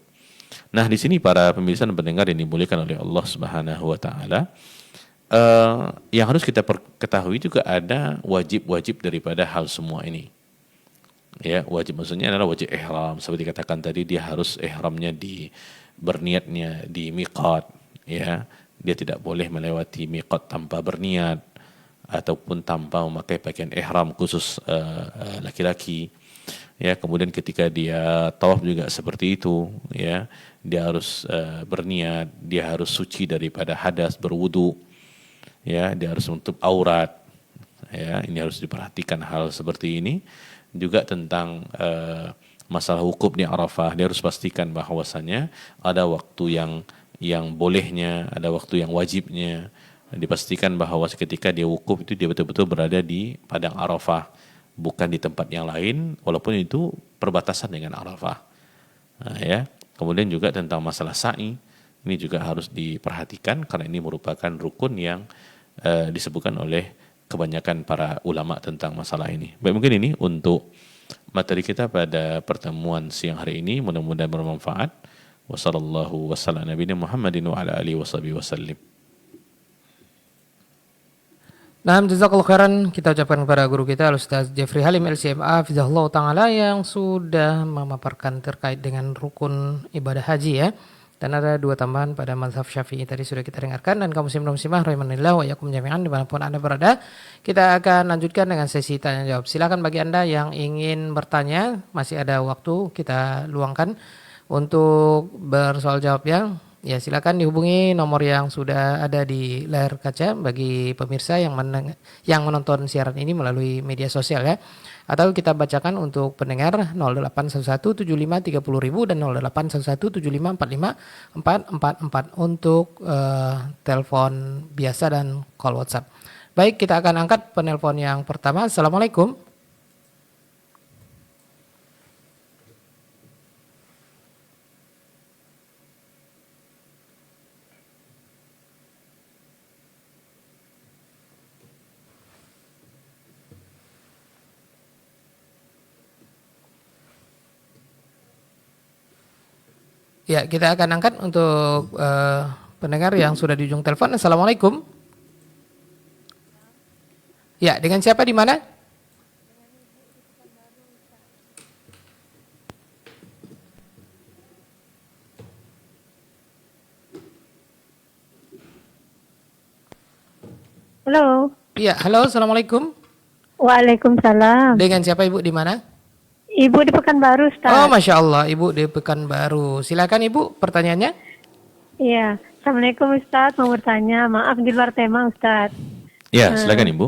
Nah, di sini para pemirsa dan pendengar yang dimuliakan oleh Allah Subhanahu wa taala, yang harus kita ketahui juga ada wajib-wajib daripada hal semua ini. Ya, wajib maksudnya adalah wajib ihram, seperti dikatakan tadi, dia harus ihramnya berniatnya di miqat, ya. Dia tidak boleh melewati miqat tanpa berniat ataupun tanpa memakai pakaian ihram khusus laki-laki. Ya, kemudian ketika dia tawaf juga seperti itu, ya. Dia harus berniat, dia harus suci daripada hadas, berwudu. Ya, dia harus menutup aurat. Ya, ini harus diperhatikan hal seperti ini. Juga tentang masalah wukuf di Arafah, dia harus pastikan bahwasanya ada waktu yang bolehnya, ada waktu yang wajibnya. Dipastikan bahwa ketika dia wukuf itu dia betul-betul berada di padang Arafah, bukan di tempat yang lain, walaupun itu perbatasan dengan Arafah. Nah, ya. Kemudian juga tentang masalah sa'i, ini juga harus diperhatikan karena ini merupakan rukun yang disebutkan oleh kebanyakan para ulama tentang masalah ini. Baik, mungkin ini untuk materi kita pada pertemuan siang hari ini, mudah-mudahan bermanfaat. Wassallallahu wasallam nabiyina Muhammadin wa ala alihi wasallim. Nah, jazakallahu khairan kita ucapkan kepada guru kita Ustaz Jeffrey Halim LCMA Fizahullah Ta'ala yang sudah memaparkan terkait dengan rukun ibadah haji, ya. Dan ada 2 tambahan pada mazhab Syafi'i tadi sudah kita dengarkan. Dan kaum muslim dan muslimah rahimanillah wa yakum jami'an dimanapun Anda berada, kita akan lanjutkan dengan sesi tanya jawab. Silakan bagi Anda yang ingin bertanya, masih ada waktu kita luangkan untuk bersoal jawab, ya silakan dihubungi nomor yang sudah ada di layar kaca bagi pemirsa yang menonton siaran ini melalui media sosial, ya. Atau kita bacakan untuk pendengar 08117530.000 dan 081175454444 untuk telepon biasa dan call WhatsApp. Baik, kita akan angkat penelpon yang pertama. Assalamualaikum. Ya, kita akan angkat untuk pendengar yang sudah di ujung telepon. Assalamualaikum. Ya, dengan siapa di mana? Halo. Iya, halo, assalamualaikum. Waalaikumsalam. Dengan siapa Ibu di mana? Ibu di Pekanbaru, Ustaz. Oh, Masya Allah, Ibu di Pekanbaru. Silakan Ibu, pertanyaannya. Iya. Assalamualaikum Ustaz, mau bertanya. Maaf di luar tema Ustaz. Ya, silakan Ibu.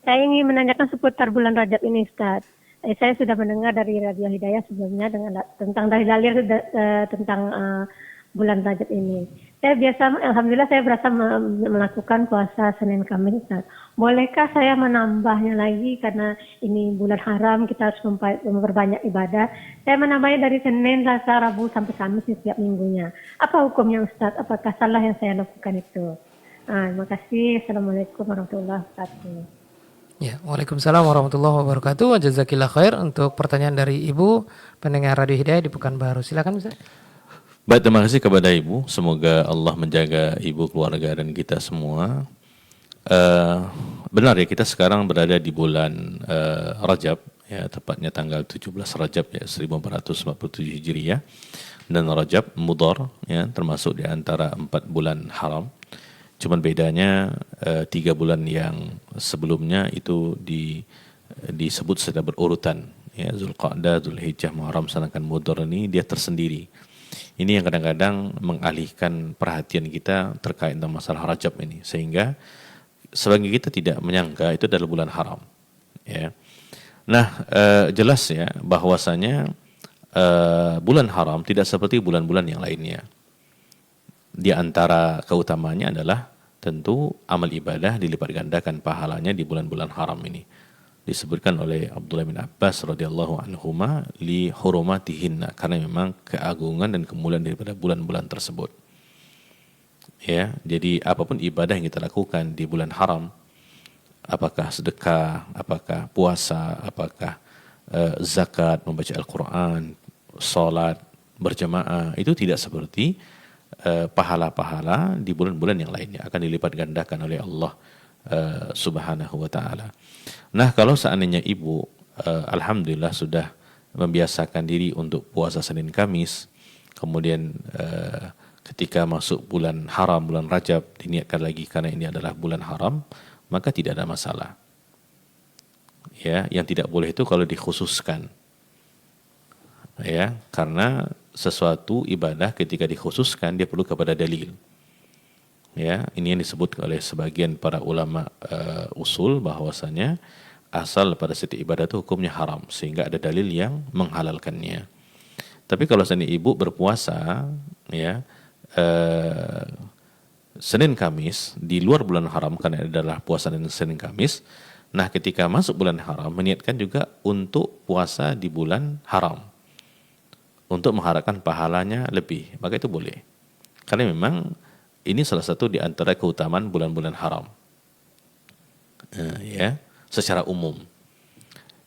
Saya ingin menanyakan seputar bulan Rajab ini Ustaz. Saya sudah mendengar dari Radio Hidayah sebelumnya tentang dalil tentang bulan Rajab ini. Alhamdulillah saya berasa melakukan puasa Senin Kamis Ustaz. Bolehkah saya menambahnya lagi karena ini bulan haram, kita harus memperbanyak ibadah. Saya menambahnya dari Senin, Selasa, Rabu sampai Kamis di setiap minggunya. Apa hukumnya Ustaz? Apakah salah yang saya lakukan itu? Terima kasih. Assalamualaikum warahmatullahi wabarakatuh. Ya, Waalaikumsalam warahmatullahi wabarakatuh. Jazakillah khair untuk pertanyaan dari Ibu pendengar Radio Hidayah di Pekanbaru. Silakan Ustaz. Baik, terima kasih kepada Ibu. Semoga Allah menjaga Ibu, keluarga, dan kita semua. Eh, benar ya, kita sekarang berada di bulan Rajab, ya tepatnya tanggal 17 Rajab ya 1447 Hijriah, dan Rajab Mudhar ya termasuk di antara 4 bulan haram. Cuman bedanya 3 bulan yang sebelumnya itu disebut secara berurutan ya, Zulqa'dah, Zulhijjah, Muharram, sedangkan Mudhar ini dia tersendiri. Ini yang kadang-kadang mengalihkan perhatian kita terkait dengan masalah Rajab ini, sehingga sebagian kita tidak menyangka itu adalah bulan haram. Ya. Nah, jelas ya bahwasanya bulan haram tidak seperti bulan-bulan yang lainnya. Di antara keutamanya adalah tentu amal ibadah dilipat gandakan pahalanya di bulan-bulan haram ini. Disebutkan oleh Abdullah bin Abbas radhiyallahu anhuma li hurumatihinna, karena memang keagungan dan kemuliaan daripada bulan-bulan tersebut. Ya, jadi apapun ibadah yang kita lakukan di bulan haram, apakah sedekah, apakah puasa, apakah zakat, membaca Al-Quran, salat berjamaah, itu tidak seperti pahala-pahala di bulan-bulan yang lainnya, akan dilipat gandakan oleh Allah Subhanahu wa taala. Nah, kalau seandainya ibu alhamdulillah sudah membiasakan diri untuk puasa Senin Kamis, kemudian ketika masuk bulan haram, bulan Rajab, diniatkan lagi karena ini adalah bulan haram, maka tidak ada masalah. Ya, yang tidak boleh itu kalau dikhususkan. Ya, karena sesuatu ibadah ketika dikhususkan dia perlu kepada dalil. Ya, ini yang disebut oleh sebagian para ulama usul bahwasanya asal pada setiap ibadah itu hukumnya haram, sehingga ada dalil yang menghalalkannya. Tapi kalau seandainya ibu berpuasa, ya, Senin Kamis di luar bulan haram karena adalah puasa dan Senin Kamis. Nah, ketika masuk bulan haram meniatkan juga untuk puasa di bulan haram untuk mengharapkan pahalanya lebih, maka itu boleh. Karena memang ini salah satu di antara keutamaan bulan-bulan haram. Ya, secara umum.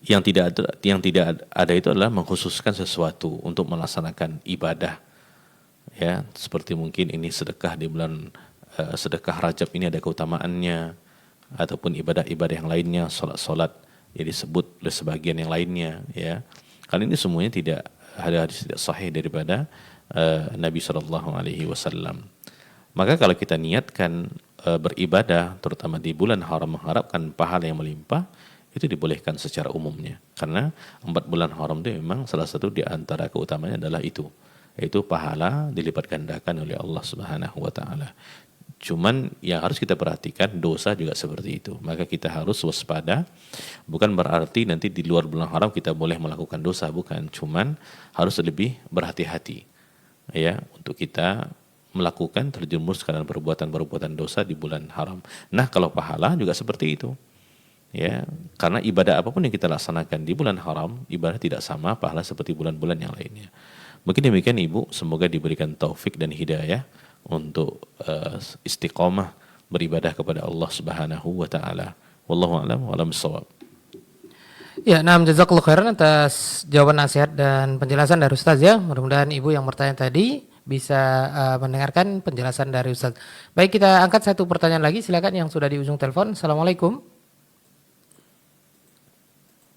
Yang tidak ada itu adalah mengkhususkan sesuatu untuk melaksanakan ibadah. Ya, seperti mungkin ini sedekah di bulan sedekah Rajab ini ada keutamaannya, ataupun ibadah-ibadah yang lainnya, salat-salat yang disebut oleh sebagian yang lainnya, ya. Karena ini semuanya tidak ada hadis tidak sahih daripada Nabi Shallallahu Alaihi Wasallam. Maka kalau kita niatkan beribadah, terutama di bulan haram mengharapkan pahala yang melimpah, itu dibolehkan secara umumnya. Karena 4 bulan haram itu memang salah satu di antara keutamanya adalah itu, yaitu pahala dilipat gandakan oleh Allah Subhanahu wa taala. Cuman yang harus kita perhatikan dosa juga seperti itu. Maka kita harus waspada. Bukan berarti nanti di luar bulan haram kita boleh melakukan dosa, bukan. Cuman harus lebih berhati-hati ya untuk kita melakukan terjerumus ke dalam perbuatan-perbuatan dosa di bulan haram. Nah, kalau pahala juga seperti itu. Ya, karena ibadah apapun yang kita laksanakan di bulan haram, ibadah tidak sama pahala seperti bulan-bulan yang lainnya. Mungkin demikian Ibu, semoga diberikan taufik dan hidayah untuk istiqomah beribadah kepada Allah Subhanahu wa taala. Wallahu a'lam wa a'lam bissawab. Ya, nah, jazakallahu khairan atas jawaban nasihat dan penjelasan dari Ustaz ya. Mudah-mudahan Ibu yang bertanya tadi bisa mendengarkan penjelasan dari Ustaz. Baik, kita angkat satu pertanyaan lagi, silakan yang sudah di ujung telepon. Assalamualaikum.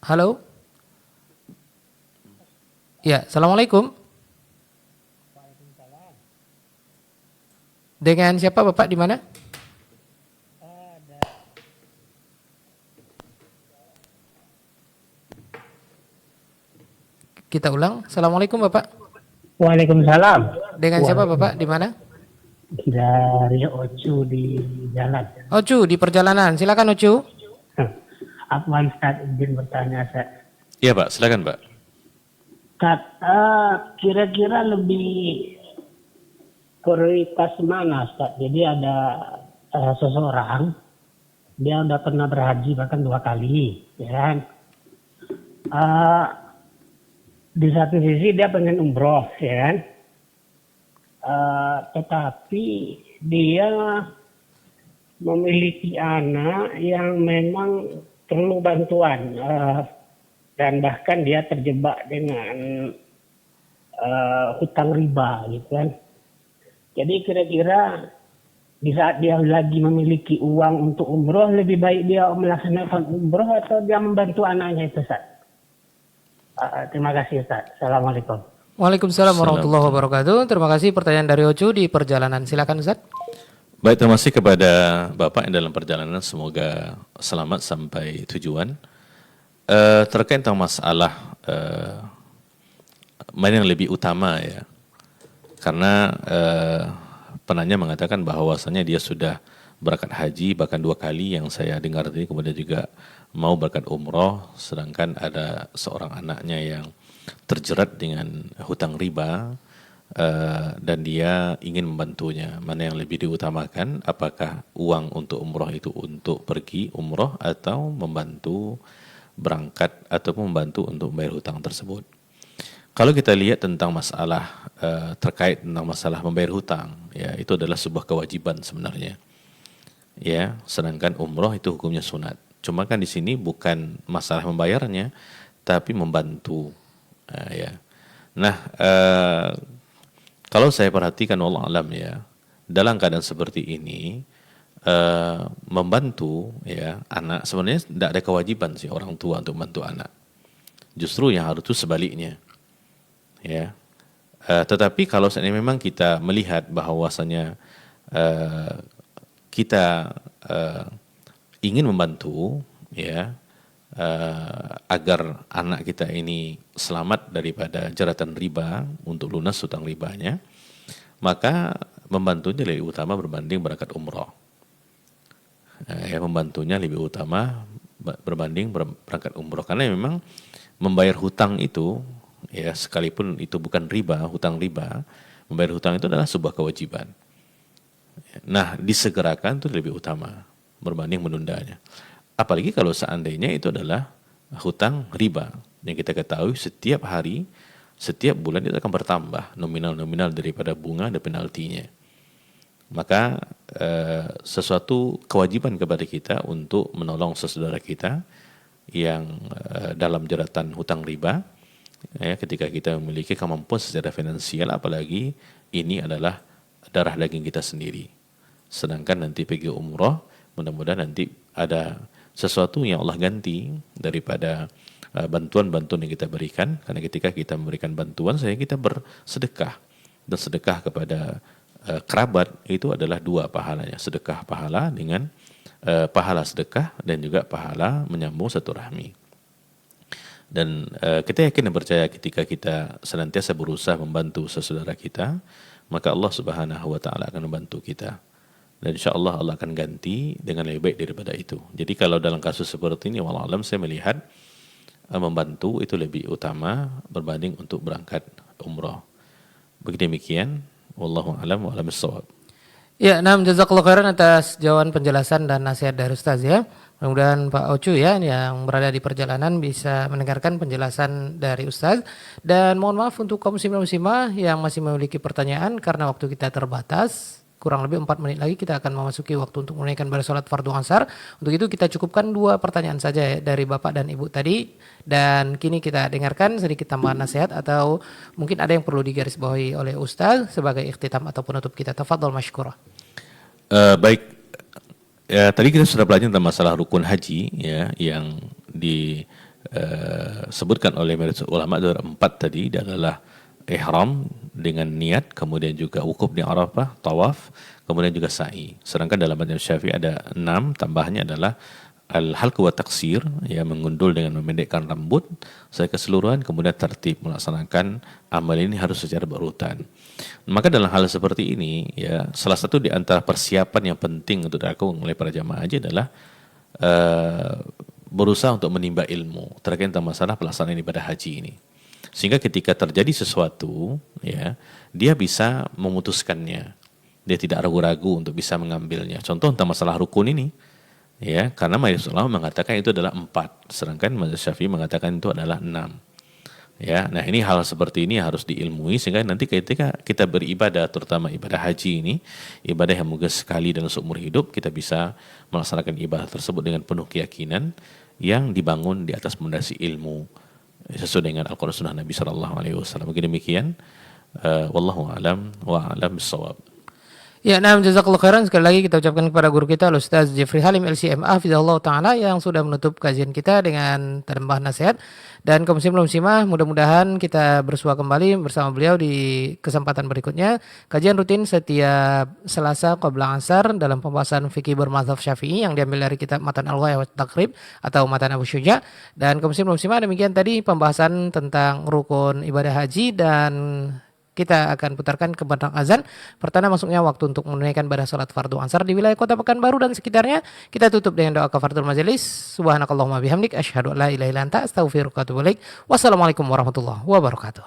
Halo. Ya, assalamualaikum. Dengan siapa Bapak, di mana? Kita ulang. Assalamualaikum Bapak. Waalaikumsalam. Dengan siapa Bapak, di mana? Dari Ocu di jalan. Ocu di perjalanan. Silakan Ocu. Afwan Ustaz, izin bertanya Ustaz. Iya Pak, silakan Pak. Ustaz, kira-kira lebih prioritas mana Ustaz? Jadi ada seseorang, dia udah pernah berhaji bahkan 2 kali, ya kan? Di satu sisi dia pengen umroh, ya kan? Tetapi dia memiliki anak yang memang perlu bantuan, dan bahkan dia terjebak dengan hutang riba, gitu kan? Jadi kira-kira di saat dia lagi memiliki uang untuk umroh, lebih baik dia melaksanakan umroh atau dia membantu anaknya itu, Ustaz? Terima kasih, Ustaz. Assalamualaikum. Waalaikumsalam warahmatullahi wabarakatuh. Terima kasih pertanyaan dari Ocu di perjalanan. Silakan Ustaz. Baik, terima kasih kepada Bapak yang dalam perjalanan, semoga selamat sampai tujuan. Terkait tentang masalah mana yang lebih utama ya, karena penanya mengatakan bahwasanya dia sudah berangkat haji bahkan 2 kali yang saya dengar tadi, kemudian juga mau berangkat umroh, sedangkan ada seorang anaknya yang terjerat dengan hutang riba dan dia ingin membantunya. Mana yang lebih diutamakan, apakah uang untuk umroh itu untuk pergi umroh atau membantu berangkat atau membantu untuk membayar hutang tersebut. Kalau kita lihat tentang masalah terkait tentang masalah membayar hutang, ya itu adalah sebuah kewajiban sebenarnya. Ya, sedangkan umroh itu hukumnya sunat. Cuma kan di sini bukan masalah membayarnya, tapi membantu. Ya. Nah, kalau saya perhatikan wallah alam ya, dalam keadaan seperti ini membantu ya anak, sebenarnya tidak ada kewajiban sih orang tua untuk membantu anak. Justru yang harus itu sebaliknya. Ya. Tetapi kalau seandainya memang kita melihat bahwasanya kita ingin membantu ya agar anak kita ini selamat daripada jeratan riba untuk lunas hutang ribanya, maka membantunya lebih utama berbanding berangkat umroh. Ya, membantunya lebih utama berbanding berangkat umroh, karena memang membayar hutang itu ya, sekalipun itu bukan riba, hutang riba, membayar hutang itu adalah sebuah kewajiban. Nah, disegerakan itu lebih utama berbanding menundanya. Apalagi kalau seandainya itu adalah hutang riba yang kita ketahui setiap hari, setiap bulan itu akan bertambah nominal-nominal daripada bunga dan penaltinya. Maka sesuatu kewajiban kepada kita untuk menolong saudara kita yang dalam jeratan hutang riba ya, ketika kita memiliki kemampuan secara finansial, apalagi ini adalah darah daging kita sendiri. Sedangkan nanti pergi umroh, mudah-mudahan nanti ada sesuatu yang Allah ganti daripada bantuan-bantuan yang kita berikan, karena ketika kita memberikan bantuan, kita bersedekah, dan sedekah kepada kerabat itu adalah 2 pahalanya, sedekah pahala dengan pahala sedekah dan juga pahala menyambung satu rahmi. Dan kita yakin dan percaya ketika kita senantiasa berusaha membantu saudara kita, maka Allah Subhanahu wa taala akan membantu kita. Dan insya Allah Allah akan ganti dengan lebih baik daripada itu. Jadi kalau dalam kasus seperti ini, wallahu alam saya melihat membantu itu lebih utama berbanding untuk berangkat umroh. Begitu demikian, wallahu alam wa alam bissawab. Ya, jazakallahu khairan atas jawaban penjelasan dan nasihat dari Ustaz ya. Mudah-mudahan Pak Ocu ya yang berada di perjalanan bisa mendengarkan penjelasan dari Ustaz. Dan mohon maaf untuk kaum muslimah yang masih memiliki pertanyaan karena waktu kita terbatas. Kurang lebih 4 menit lagi kita akan memasuki waktu untuk menunaikan ibadah sholat fardu asar. Untuk itu kita cukupkan 2 pertanyaan saja ya, dari Bapak dan Ibu tadi. Dan kini kita dengarkan sedikit tambahan nasihat atau mungkin ada yang perlu digarisbawahi oleh Ustaz sebagai ikhtitam atau penutup kita. Tafadhol masykurah. Baik, ya, tadi kita sudah belajar tentang masalah rukun haji ya, yang disebutkan oleh ulama itu ada 4 tadi, adalah ihram dengan niat, kemudian juga wukuf di Arafah, tawaf, kemudian juga sa'i. Sedangkan dalam mazhab Syafi'i ada 6, tambahnya adalah al-halq wa taksir, ya, mengundul dengan memendekkan rambut secara keseluruhan, kemudian tertib melaksanakan amal ini harus secara berurutan. Maka dalam hal seperti ini ya, salah satu di antara persiapan yang penting untuk dilakukan oleh para jamaah haji adalah berusaha untuk menimba ilmu terkait tentang masalah pelaksanaan ibadah haji ini. Sehingga ketika terjadi sesuatu, ya, dia bisa memutuskannya. Dia tidak ragu-ragu untuk bisa mengambilnya. Contoh tentang masalah rukun ini, ya, karena mazhab ulama mengatakan itu adalah 4, sedangkan mazhab Syafi'i mengatakan itu adalah 6. Ya, nah ini hal seperti ini harus diilmui sehingga nanti ketika kita beribadah, terutama ibadah haji ini, ibadah yang mungkin sekali dalam seumur hidup, kita bisa melaksanakan ibadah tersebut dengan penuh keyakinan yang dibangun di atas fondasi ilmu sesuai dengan Al-Quran Sunnah Nabi SAW. Mungkin demikian. Wallahu a'lam wa a'lam bissawab. Ya, nah, jazakallahu khairan. Sekali lagi kita ucapkan kepada guru kita Ustaz Jeffrey Halim LCMA hafizahullah taala yang sudah menutup kajian kita dengan tambahan nasihat. Dan kaum muslimin muslimah, mudah-mudahan kita bersua kembali bersama beliau di kesempatan berikutnya. Kajian rutin setiap Selasa qabla asar dalam pembahasan fikih bermadzhab Syafi'i yang diambil dari kitab Matan Al-Ghaya wa Taqrib atau Matan Abu Syuja. Dan kaum muslimin muslimah, demikian tadi pembahasan tentang rukun ibadah haji, dan kita akan putarkan ke batang azan. Pertanda masuknya waktu untuk menunaikan ibadah salat fardu asar di wilayah Kota Pekanbaru dan sekitarnya. Kita tutup dengan doa kafaratul majelis. Subhanakallahumma bihamdik asyhadu an la ilaha illa anta astaghfiruka wa atubu ilaik. Wassalamualaikum warahmatullahi wabarakatuh.